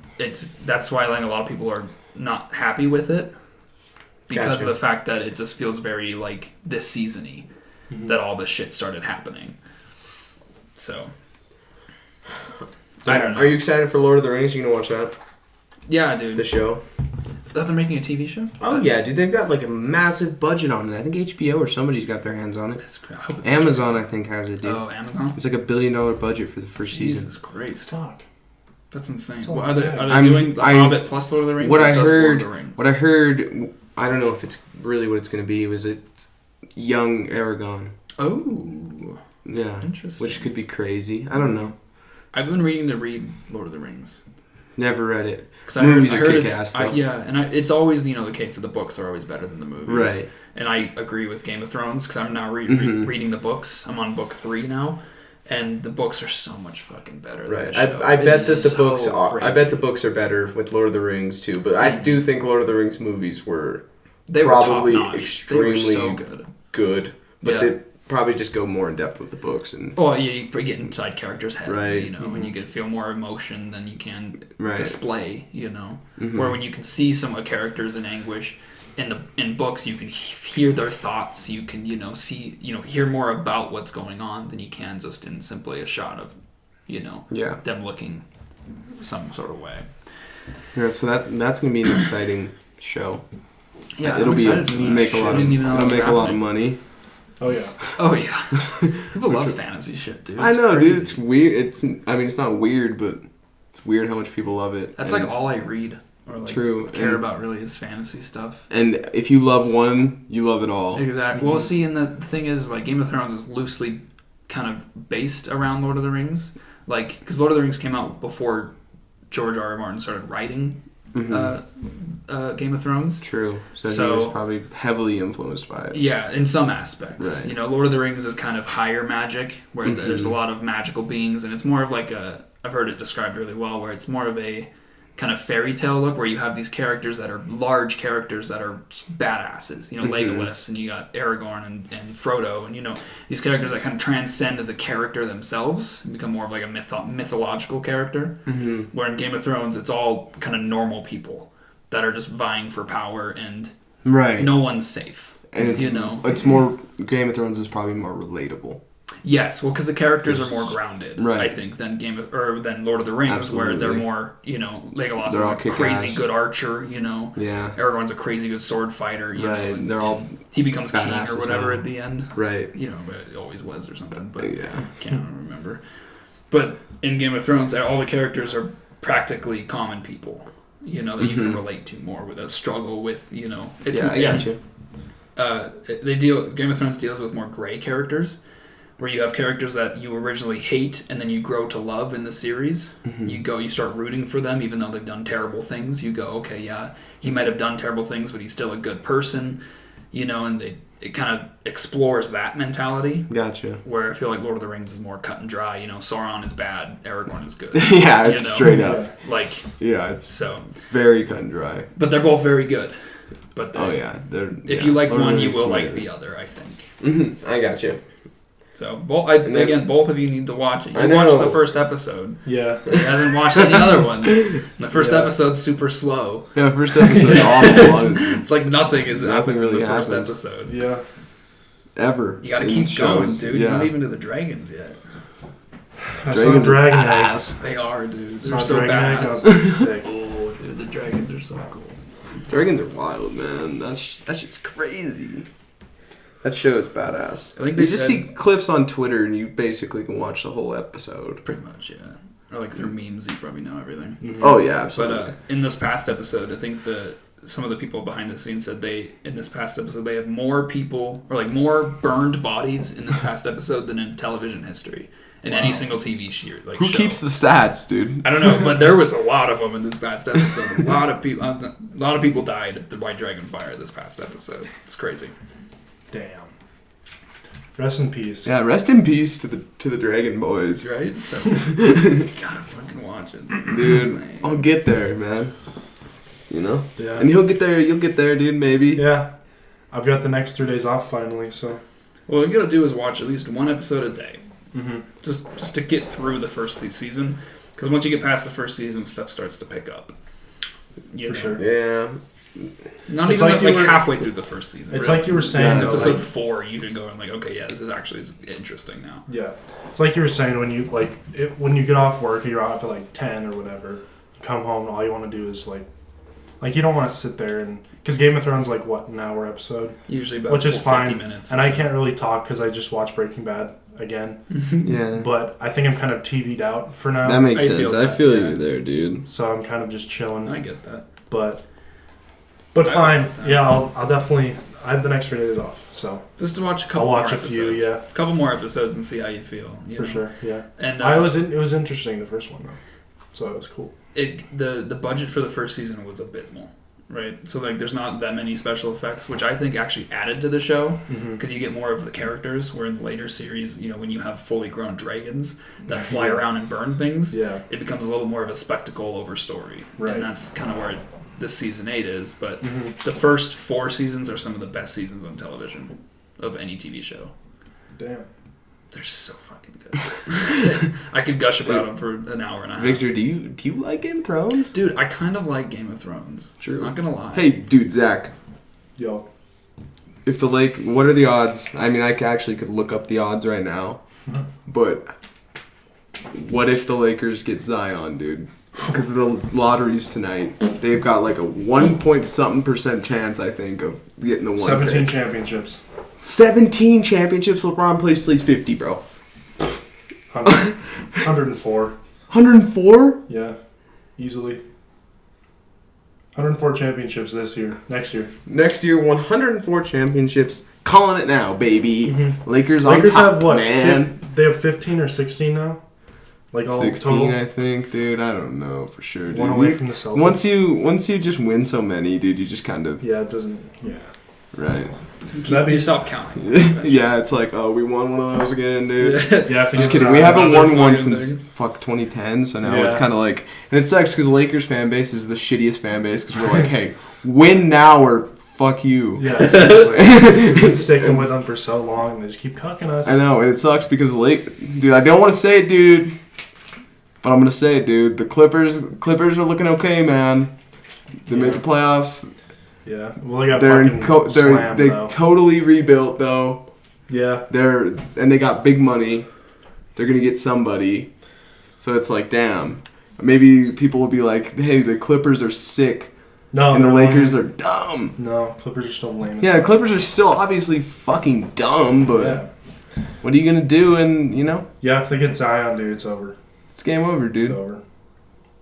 that's why a lot of people are not happy with it, because of the fact that it just feels very this season-y, that all this shit started happening. So I don't know. Are you excited for Lord of the Rings? You gonna watch that? Yeah, dude. The show. That they're making a TV show? Oh yeah, dude. They've got a massive budget on it. I think HBO or somebody's got their hands on it. That's great. I hope it's Amazon, I think, has it, dude. Oh, Amazon? It's $1 billion budget for the first season. Jesus Christ. Fuck. That's insane. Are they doing The Hobbit plus Lord of the Rings? What I heard, I don't know if it's really what it's going to be. Was it young Aragon? Oh. Yeah. Interesting. Which could be crazy. I don't know. I've been reading to read Lord of the Rings. Never read it. Movies are kick-ass, though. It's always, the case that the books are always better than the movies. Right. And I agree with Game of Thrones, because I'm now reading the books. I'm on book 3 now. And the books are so much fucking better. Right. Than the show. I bet that the books are. Crazy. I bet the books are better with Lord of the Rings too. But I do think Lord of the Rings movies were probably extremely so good. But they probably just go more in depth with the books and. Well, yeah, you get inside characters' heads, right. And you get feel more emotion than you can right. display, Where when you can see some characters in anguish. In books, you can hear their thoughts. You can, hear more about what's going on than you can just in simply a shot of, them looking some sort of way. Yeah, so that's gonna be an exciting show. Yeah, it'll make a lot of money. Oh yeah. Oh yeah. People love fantasy shit, dude. I know, crazy. dude. It's weird. It's not weird, but it's weird how much people love it. That's all I read. Or True. Care about really is fantasy stuff. And if you love one, you love it all. Exactly. Well, see, and the thing is, Game of Thrones is loosely kind of based around Lord of the Rings. Because Lord of the Rings came out before George R. R. Martin started writing Game of Thrones. True. So he was probably heavily influenced by it. Yeah, in some aspects. Right. Lord of the Rings is kind of higher magic, where there's a lot of magical beings, and it's more of a I've heard it described really well, where it's more of a kind of fairy tale look, where you have these characters that are large characters that are badasses, Legolas, and you got Aragorn and Frodo, and these characters that kind of transcend the character themselves and become more of like a mythological character. Where in Game of Thrones, it's all kind of normal people that are just vying for power, and no one's safe. And it's more, Game of Thrones is probably more relatable. Yes, well, because the characters are more grounded, I think, than than Lord of the Rings, Absolutely. where they're more, Legolas is a crazy good archer, Yeah. Aragorn's a crazy good sword fighter, right. and they're all he becomes king or whatever at the end, right? It always was or something, but yeah, can't remember. But in Game of Thrones, all the characters are practically common people, that you can relate to more with a struggle with, It's, I got you. Game of Thrones deals with more gray characters, where you have characters that you originally hate and then you grow to love in the series. You start rooting for them even though they've done terrible things. You go, okay, yeah, he might have done terrible things, but he's still a good person, and it kind of explores that mentality. Gotcha. Where I feel like Lord of the Rings is more cut and dry. Sauron is bad, Aragorn is good. Yeah, it's straight up. It's so very cut and dry. But they're both very good. But if you like one, you will like the other, I think. I got you. So, both of you need to watch it. You watched the first episode. Yeah. He hasn't watched any other ones. The first episode's super slow. Yeah, first episode's awful. It's like nothing happens really in the first happens. episode. Yeah. Ever. You gotta keep going, dude. You're not even to the dragons yet. That's not dragon eggs. They are, dude. They're not so dragon badass. egg. Sick. Oh, dude, the dragons are so cool. Dragons are wild, man. That shit's crazy. That show is badass. I think you just see clips on Twitter and you basically can watch the whole episode. Pretty much, yeah. Or through memes, you probably know everything. Oh yeah, absolutely. But in this past episode, I think some of the people behind the scenes said in this past episode they have more people or more burned bodies in this past episode than in television history in any single TV show. Who keeps the stats, dude? I don't know, but there was a lot of them in this past episode. A lot of people died by dragon fire this past episode. It's crazy. Damn. Rest in peace. Yeah, rest in peace to the Dragon Boys. Right? So you gotta fucking watch it. Dude, I'll get there, man. Yeah. And you'll get there, dude, maybe. Yeah. I've got the next 3 days off finally, so. What we gotta do is watch at least one episode a day. Mm-hmm. Just to get through the first season. Because once you get past the first season, stuff starts to pick up. For sure. Yeah. Not even halfway through the first season. It's really. like you were saying, though, episode 4, you can go and okay, yeah, this is actually interesting now. Yeah, it's like you were saying when you when you get off work, you're off at 10 or whatever. You come home, and all you want to do is you don't want to sit there and because Game of Thrones an hour episode, usually about which is 50 fine. minutes. And I can't really talk because I just watched Breaking Bad again. Yeah, but I think I'm kind of TV'd out for now. That makes sense. I feel you there, dude. So I'm kind of just chilling. I get that, but fine. Yeah, I'll definitely. I have the next 3 days off, so just to watch a couple. I'll watch more a few, episodes. yeah. A couple more episodes and see how you feel. For sure, yeah. And it was interesting the first one though, so it was cool. The budget for the first season was abysmal, right? So there's not that many special effects, which I think actually added to the show because you get more of the characters. Where in the later series, when you have fully grown dragons that fly around and burn things, it becomes a little more of a spectacle over story, right? And that's kind of where this season 8 is, but the first 4 seasons are some of the best seasons on television of any TV show. Damn. They're just so fucking good. I could gush about them for an hour and a half. Victor, do you like Game of Thrones? Dude, I kind of like Game of Thrones. Sure. Not gonna lie. Hey, dude, Zach. Yo. If what are the odds? I mean, I actually could look up the odds right now, but what if the Lakers get Zion, dude? Because the lottery's tonight. They've got a 1-point-something% chance, I think, of getting the one 17 pick. championships. 17 championships. LeBron plays till he's 50, bro. 104. 104? Yeah, easily. 104 championships this year. Next year, 104 championships. Calling it now, baby. Mm-hmm. Lakers Lakers on top, have what? man. They have 15 or 16 now. All 16, total. I think, dude. I don't know for sure, dude. One away from the Celtics. Once you just win so many, dude, you just kind of... Yeah, it doesn't... Yeah. Right. You stop counting. Yeah, it's like, oh, we won one of those again, dude. Yeah, I think Just it's kidding. We haven't won one fucking since thing. 2010, so now Yeah. it's kind of like, and it sucks because the Lakers fan base is the shittiest fan base because we're like, hey, win now or fuck you. Yeah, seriously. We've been sticking with them for so long, and they just keep cucking us. I know, and it sucks because dude, I don't want to say it, dude, but I'm gonna say it, dude. The Clippers are looking okay, man. They made the playoffs. Yeah, well, they got They're fucking slammed, they though. totally rebuilt though. Yeah. And they got big money. They're gonna get somebody. So it's like, damn. Maybe people will be like, hey, the Clippers are sick. No, And the they're Lakers lame. are dumb. No, Clippers are still lame. as Yeah, the fuck. Clippers are still obviously fucking dumb, but Yeah. what are you gonna do? And Yeah, if they get Zion, dude, it's over. it's game over, It's dude. over.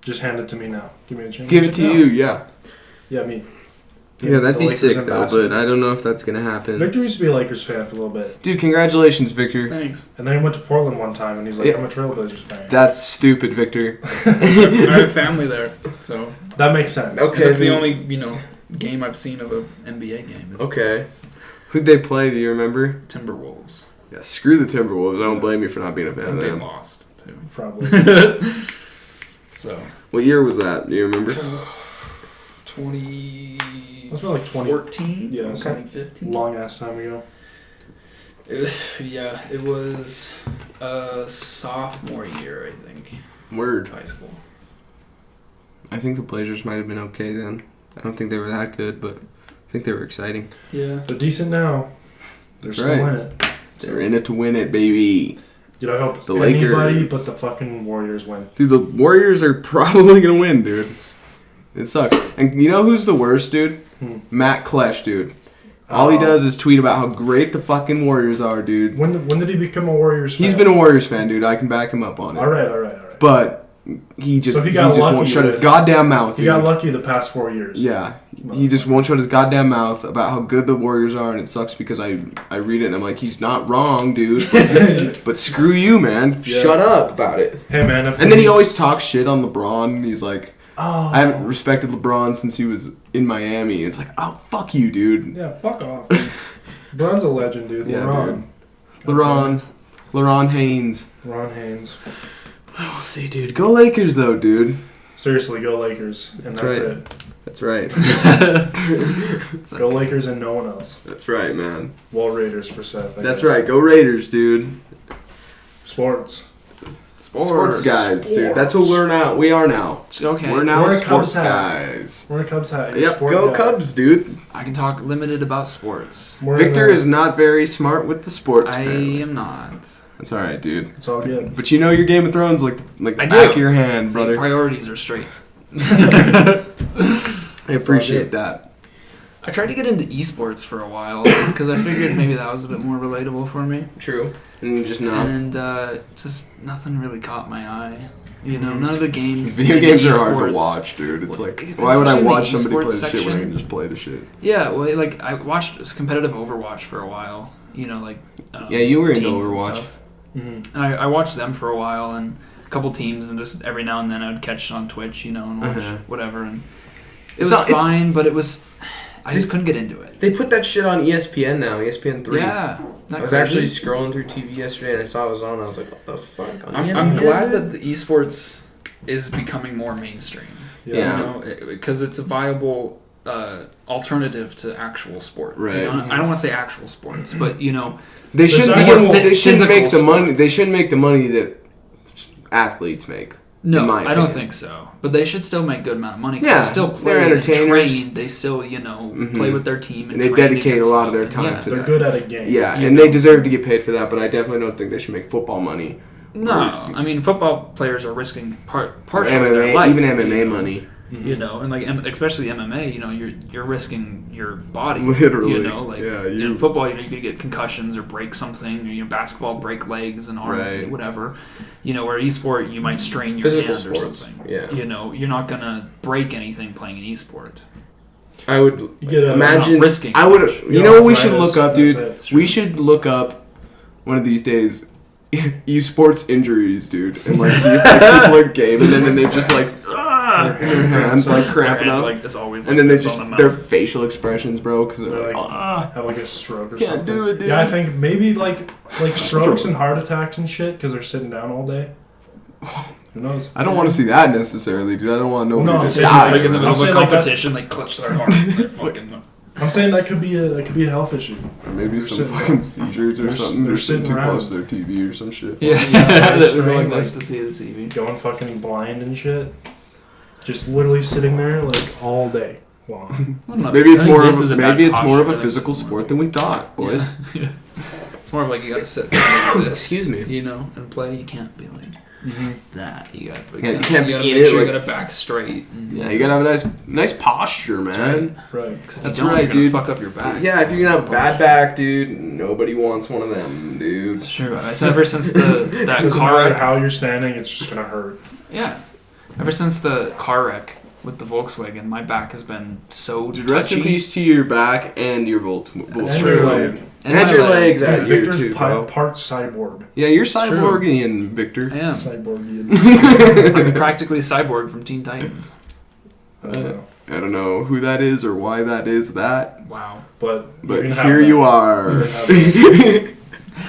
Just hand it to me now. Give me a chance. Give it to you, yeah. Yeah, me. Yeah, that'd the be Lakers sick and though, basketball. but I don't know if that's gonna happen. Victor used to be a Lakers fan for a little bit. Dude, congratulations, Victor. Thanks. And then he went to Portland one time, and he's like, Yeah. I'm a Trailblazers fan. That's stupid, Victor. I have family there, so That makes sense. Okay. that's the then- only game I've seen of an NBA game. Is Okay. Who'd they play? Do you remember? Timberwolves. Yeah, screw the Timberwolves. I don't blame you for not being a I fan think of they them. lost too. Probably. So What year was that? Do you remember? 20. That's about like 20. 14. Yeah, 2015. Long ass time ago. Yeah, it was sophomore year, I think, Word. of high school. I think the Blazers might have been okay then. I don't think they were that good, but I think they were exciting. Yeah. They're decent now. They're That's still right. in it. They're in it to win it, baby. Dude, I hope The anybody Lakers. but the fucking Warriors win. Dude, the Warriors are probably going to win, dude. It sucks. And you know who's the worst, dude? Matt Klesch, dude. All he does is tweet about how great the fucking Warriors are, dude. When did he become a Warriors fan? He's been a Warriors fan, dude. I can back him up on it. All right. But he just, So he he got just won't lucky shut his with- goddamn mouth, He dude. got lucky the past 4 years. Yeah. He just won't shut his goddamn mouth about how good the Warriors are, and it sucks because I read it and I'm like, he's not wrong, dude. But screw you, man. Yeah. Shut up about it. Hey, man. And then he always talks shit on LeBron. He's like, Oh. I haven't respected LeBron since he was in Miami. It's like, oh, fuck you, dude. Yeah, fuck off. Dude. LeBron's a legend, dude. Yeah, LeBron. dude. LeBron Haynes. Ron Haynes. We'll see, dude. Go Lakers, though, dude. Seriously, go Lakers. And that's right. it. That's right. Go Lakers and no one else. That's right, man. Well, Raiders for Seth. I That's guess. right. Go Raiders, dude. Sports. Sports guys, dude. That's what we are now. Okay. We're now We're a sports Cubs hat. guys. We're a Cubs hat. Yep, Sport go guy. Cubs, dude. I can talk limited about sports. We're Victor in is not very smart with the sports. I apparently. am not. That's all right, dude. It's all good. But you know your Game of Thrones like the I back do. of your hand, See, brother. priorities are straight. I appreciate that. I tried to get into esports for a while because I figured maybe that was a bit more relatable for me. True. And just not. And just nothing really caught my eye. You know, none of the games. Video in games are hard to esports- watch, dude. It's Well, like, why would I especially in the watch somebody play esports the shit when I section. can just play the shit? Yeah, well, like I watched competitive Overwatch for a while. You know, like Yeah, you were into teams and Overwatch. stuff. Mm-hmm. And I watched them for a while and a couple teams, and just every now and then I would catch it on Twitch, you know, and watch whatever. And it was fine, but it was I just couldn't get into it. They put that shit on ESPN now, ESPN 3. Yeah, I was actually scrolling through TV yesterday and I saw it was on. I was like, what the fuck? On I'm ESPN? glad that the esports is becoming more mainstream. Yeah. You know, because it's a viable alternative to actual sport. Right. You know? I don't want to say actual sports, but you know, They shouldn't, There's actual they shouldn't make the physical money. sports. They shouldn't make the money that athletes make. no, in my I don't opinion. think so. But they should still make good amount of money. 'Cause Yeah, they still play they're and entertainers. train. They still, you know, Mhm. play with their team And they train dedicate a against lot of stuff. their And time yeah. to They're that. good at a game. Yeah, You and know. they deserve to get paid for that, but I definitely don't think they should make football money. No, I mean football players are risking partially MMA, their life, even MMA you know? money. You know, and like especially MMA, you know, you're risking your body. Literally. You know, like Yeah, in football, you know, you could get concussions or break something. Or, you know, basketball break legs and arms, Right. and whatever. You know, where esport you might strain your Physical hand sports, or something. yeah. You know, you're not gonna break anything playing an esport. I would You get a- imagine. Not risking I would. much. You know what we should arthritis, look up, that's dude? it. We should look up one of these days esports injuries, dude, and like see if like, people are gaming and then they're just like, Their hands like cramping up. Like, is always, like, and then they this just on the their mouth. facial expressions, bro, because They're like, have like a stroke or Can't something. do it, dude. Yeah, I think maybe like strokes and heart attacks and shit because they're sitting down all day. Who knows? I don't want to see that necessarily, dude. I don't want to know No, who I'm just saying, died. Like in the middle I'm of a saying, like, competition, like clutch their heart. They're fucking. I'm saying that could be a health issue. Or maybe They're some sitting fucking down. seizures or They're something. They're sitting sitting too around. close to their TV or some shit. Yeah, Yeah, they're strain, like like- nice to see the CV. Going fucking blind and shit. Just literally sitting there like all day long. Maybe it's more This of is a, a bad maybe it's more of a posture. physical sport than we thought, boys. Yeah. It's more of like you gotta sit down like this. Excuse me. You know, and play. You can't be like that. You gotta. You can't you be gotta in make it sure you like- got a back straight. And, Yeah, you gotta have a nice posture, man. Right. If you That's don't, right, you're gonna dude. Fuck up your back. Yeah, if you're gonna have a bad back, dude, nobody wants one of them, dude. Sure. Ever since that Doesn't car matter wreck. how you're standing, it's just gonna hurt. Yeah. Ever since the car wreck with the Volkswagen, my back has been so Dude, rest in touchy. peace to your back and your Volkswagen. And your leg. And my your leg. leg that year Victor's too, bro. part cyborg. Yeah, you're True. cyborgian, Victor. I am. Cyborgian. I'm practically Cyborg from Teen Titans. I don't know. I don't know who that is or why that is that, Wow. But but can have here that. you are. You can have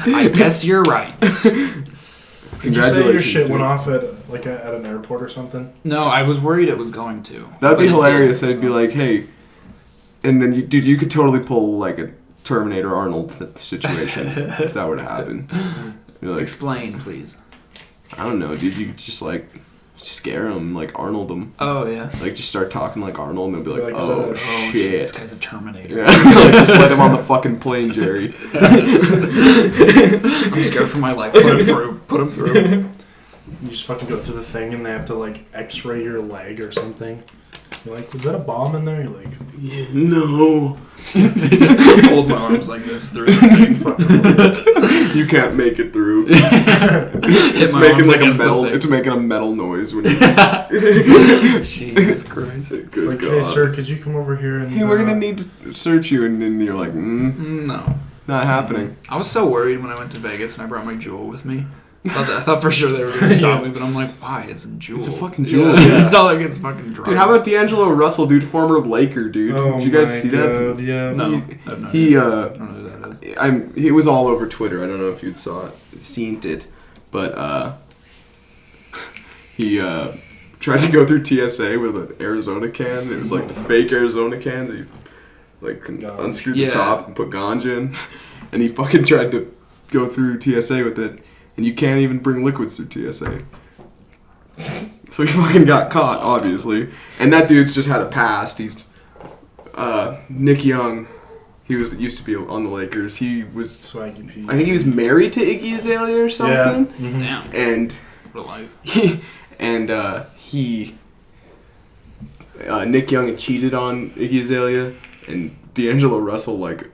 that. I guess you're right. Did you say your Congratulations, shit dude. went off at at an airport or something? No, I was worried it was going to. That'd but be it hilarious. didn't, They'd be so. like, hey, and then you could totally pull like a Terminator Arnold situation if that were to happen. You're like, Explain, please. I don't know, dude. You could just like scare him, like Arnold him, Oh, yeah. like just start talking like Arnold, and they'll be like, Like, oh is that Oh, shit. This guy's a Terminator. Yeah, like, just let him on the fucking plane, Jerry. I'm scared for my life. Put him through. Put him through. You just fucking go through the thing and they have to like X-ray your leg or something. You're like, was that a bomb in there? You're like, No, Just hold my arms like this through the thing. you can't make it through. Hit It's my making arms like a against the metal. thing. It's making a metal noise when you. Jesus Christ. Good like, God. hey sir, could you come over here and Hey, we're gonna need to search you, and then you're like, No. not happening. I was so worried when I went to Vegas and I brought my Jewel with me. I thought for sure they were going to stop me, but I'm like, why? It's a Jewel. It's a fucking Jewel, Yeah. yeah. It's not like it's fucking drugs. Dude, how about D'Angelo Russell, dude, former Laker, dude? Oh Did you guys my see that? God, yeah. No. He- I have no He idea. I don't know who that is. he was all over Twitter. I don't know if you'd seen it, but he tried to go through TSA with an Arizona can. It was like the fake Arizona can that you like Ganja. unscrewed Yeah. the top and put ganja in, and he fucking tried to go through TSA with it, and you can't even bring liquids through TSA. So he fucking got caught, obviously, and that dude's just had a past. He's Nick Young. He used to be on the Lakers. He was, Swaggy P. I think he was married to Iggy Azalea or something. Yeah. Mhm. Damn. And What a life. Nick Young had cheated on Iggy Azalea, and D'Angelo Russell like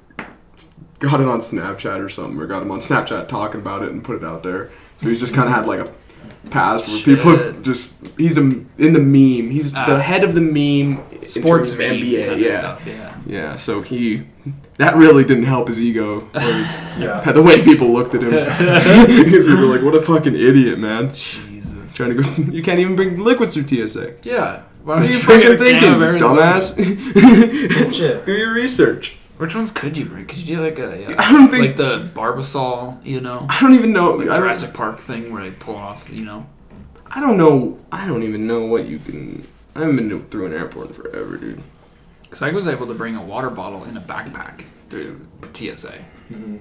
got it on Snapchat or something, or got him on Snapchat talking about it and put it out there. So he's just kind of had like a past where people Shit. just in the meme. He's the head of the meme. in Sports terms of meme NBA. kind Yeah. of stuff. Yeah. Yeah, so that really didn't help his ego. Yeah. The way people looked at him. Because people were like, what a fucking idiot, man. Jesus. Trying to go, you can't even bring liquids through TSA. Yeah. Why What are would you bring fucking a can thinking, of Arizona? dumbass? Shit. Do your research. Which ones could you bring? Could you do like a I don't think- like the Barbasol, you know, I don't even know. like I don't- Jurassic Park thing where they pull off, you know? I don't know. I don't even know what you can. I haven't been through an airport in forever, dude. Because I was able to bring a water bottle in a backpack through TSA. Mhm.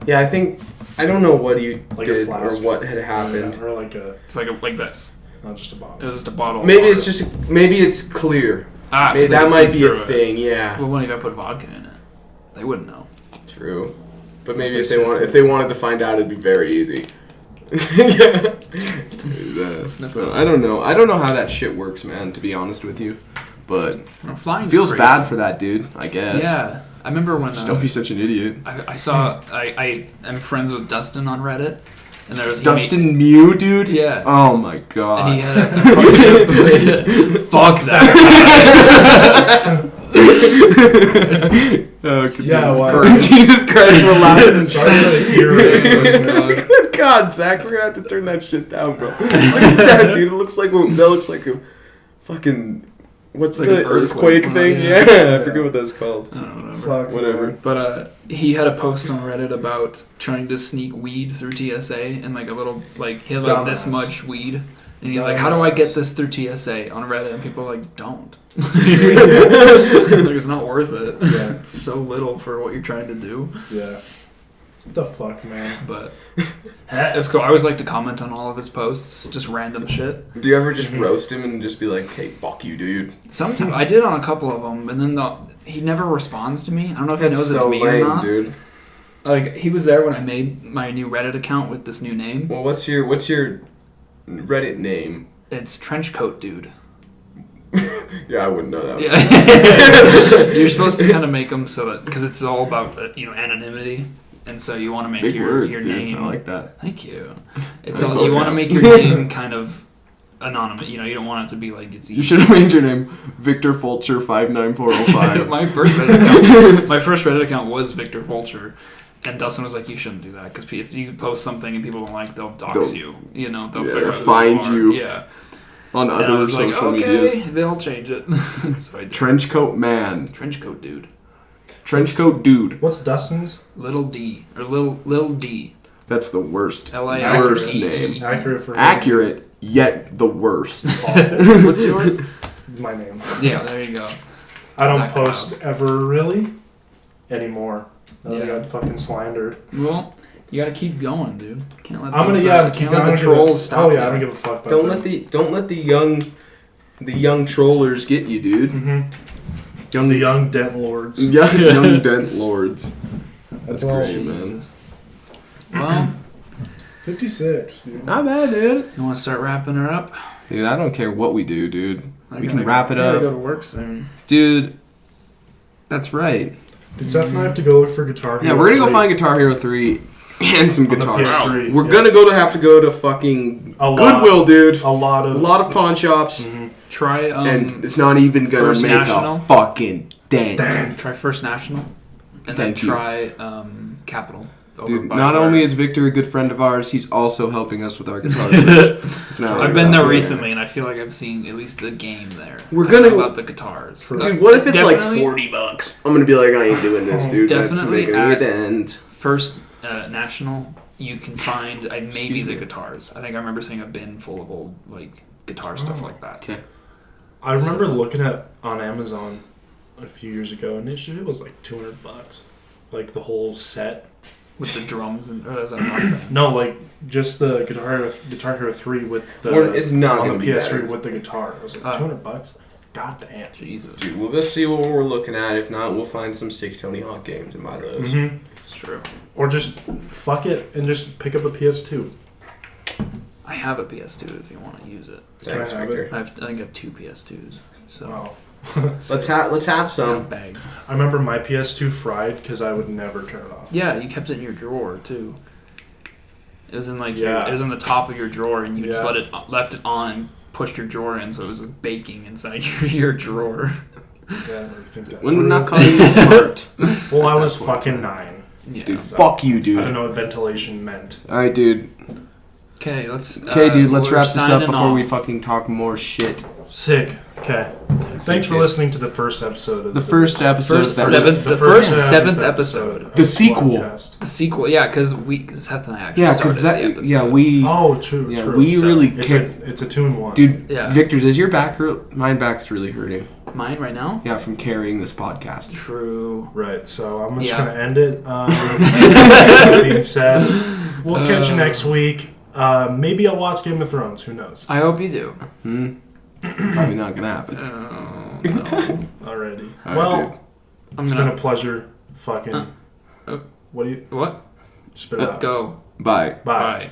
Yeah, I think. I don't know what you Like a did or flask. what had happened. Or like It's like this. not just a bottle. It was just a bottle. of Maybe water. it's just. Maybe it's clear. Ah, 'cause Maybe they that could might see be a through it. thing. Yeah. Well, what if I put vodka in it? They wouldn't know. True. But maybe If if they if they wanted to find out, it'd be very easy. Yeah. So, I don't know. I don't know how that shit works, man. To be honest with you, but Flying it feels bad for that dude. I guess. Yeah, I remember when Just don't be such an idiot. I saw I am friends with Dustin on Reddit, and there was Dustin Mew, dude. Yeah. Oh my god. and he had a fuck that. Oh, Yeah, wow. Jesus Christ, we're laughing. Sorry for the earache, listeners. Good God, Zach, we're gonna have to turn that shit down, bro. Look at that, dude. It looks like that looks like a fucking. What's Like the an earthquake earthquake. thing? Yeah. Yeah, I forget what that's called. I don't know, Fuck. Whatever. But he had a post on Reddit about trying to sneak weed through TSA and like a little like he had like this Dumbass. much weed and he's like, how do I get this through TSA on Reddit? And people are like, don't. Like it's not worth it. Yeah. It's so little for what you're trying to do. Yeah. What the fuck, man? But it's cool. I always like to comment on all of his posts, just random shit. Do you ever just roast him and just be like, "Hey, fuck you, dude"? Sometimes I did on a couple of them, and then he never responds to me. I don't know if That's he knows so it's me lame, or not. dude. Like he was there when I made my new Reddit account with this new name. Well, what's your Reddit name? It's Trenchcoat Dude. Yeah, I wouldn't know that. Yeah. You're supposed to kind of make them so that because it's all about anonymity, and so you want to make Big your words, your dude. name. I like that. Thank you. It's Nice all, you want podcast. to make your name kind of anonymous. You don't want it to be like it's. You should have made your name Victor Fulcher 59405. my first Reddit account was Victor Vulture, and Dustin was like, "You shouldn't do that because if you post something and people don't like, they'll dox you. They'll figure out who find are." you. Yeah. On And I other was like, social okay, medias. they'll change it. So I did. Trenchcoat man. Trenchcoat Dude. Trenchcoat dude. What's Dustin's? Little D or Lil D. That's the worst. L-I-R-E. Worst name. Accurate for Accurate, yet the worst. Awful. What's yours? My name. Yeah, there you go. I don't Black post Cloud. ever really anymore. I Yeah. got fucking slandered. Well, you gotta keep going, dude. Can't let I'm gonna those, can't let the trolls stop. Oh yeah, I you. don't give a fuck about Don't that. let the young trollers get you, dude. The young dent lords. Young dent lords. That's Well, great, man. Jesus. Well, 56, dude. Not bad, dude. you want to start wrapping her up? Dude, I don't care what we do, dude. I We gotta can wrap it I gotta up. go to work soon. Dude, that's right. Did Seth and I have to go look for Guitar Yeah, Hero we're gonna go 3? find Guitar Hero 3 and some On the guitars. PS3, We're yeah. gonna have to go to fucking A lot. Goodwill, dude. a lot A of lot of pawn shops, Try and it's not even gonna First make National? a fucking dent. try First National, and Thank you. then try Capital. over Dude, by not where- only is Victor a good friend of ours, he's also helping us with our guitar search. No, I've been there yeah. recently, and I feel like I've seen at least the game there. We're I don't know gonna- about the guitars. True. Dude, what if it's like Definitely- $40? I'm gonna be like, I ain't doing this, dude. That's Definitely making at- a dent. First National, you can find maybe Excuse the me. guitars. I think I remember seeing a bin full of old like guitar stuff like that. Okay. I remember looking at on Amazon a few years ago, and it was like $200, like the whole set. With the drums and or is that not a thing? No, like just the Guitar Hero 3 with the Well, it's not on gonna the be PS3 bad. with the guitar. I was like $200. God damn. Jesus, Dude, we'll just see what we're looking at. If not, we'll find some sick Tony Hawk games and buy those. Mm-hmm. it's true. Or just fuck it and just pick up a PS2. I have a PS2 if you want to use it. Thanks, Can I have Victor. I think I have two PS2s. So Wow. Let's have I some. got bags. I remember my PS2 fried because I would never turn it off. Yeah, you kept it in your drawer too. It was in Yeah. it was in the top of your drawer, and you just Yeah. left it on and pushed your drawer in, so it was like baking inside your drawer. Yeah, I didn't really think that. Wouldn't through. not call you smart. Well, I was That's what- fucking 9. Yeah. Dude, So, fuck you, I dude. don't know what ventilation meant. Alright, dude. Okay, let's. Dude, let's we're wrap this up signing before we off. fucking talk more shit. Sick. Okay. Thanks for dude. listening to the first episode of The first episode. First that seventh- was, the first seventh episode. of The sequel. Squadcast. The sequel, yeah, because Seth and I actually yeah, started because the episode. we, Oh, true. yeah, true. we So really it's kicked. it's a 2-in-1. Dude, Yeah. Victor, does your back hurt? My back's really hurting. Mine right now. Yeah, from carrying this podcast. True. Right. So I'm just Yeah. gonna end it. That being said, we'll catch you next week. Maybe I'll watch Game of Thrones. Who knows? I hope you do. Probably not gonna happen. No. Alrighty. All right, Well, dude. I'm it's gonna been a pleasure. Fucking. What do you what? spit it out? Go. Bye. Bye. Bye.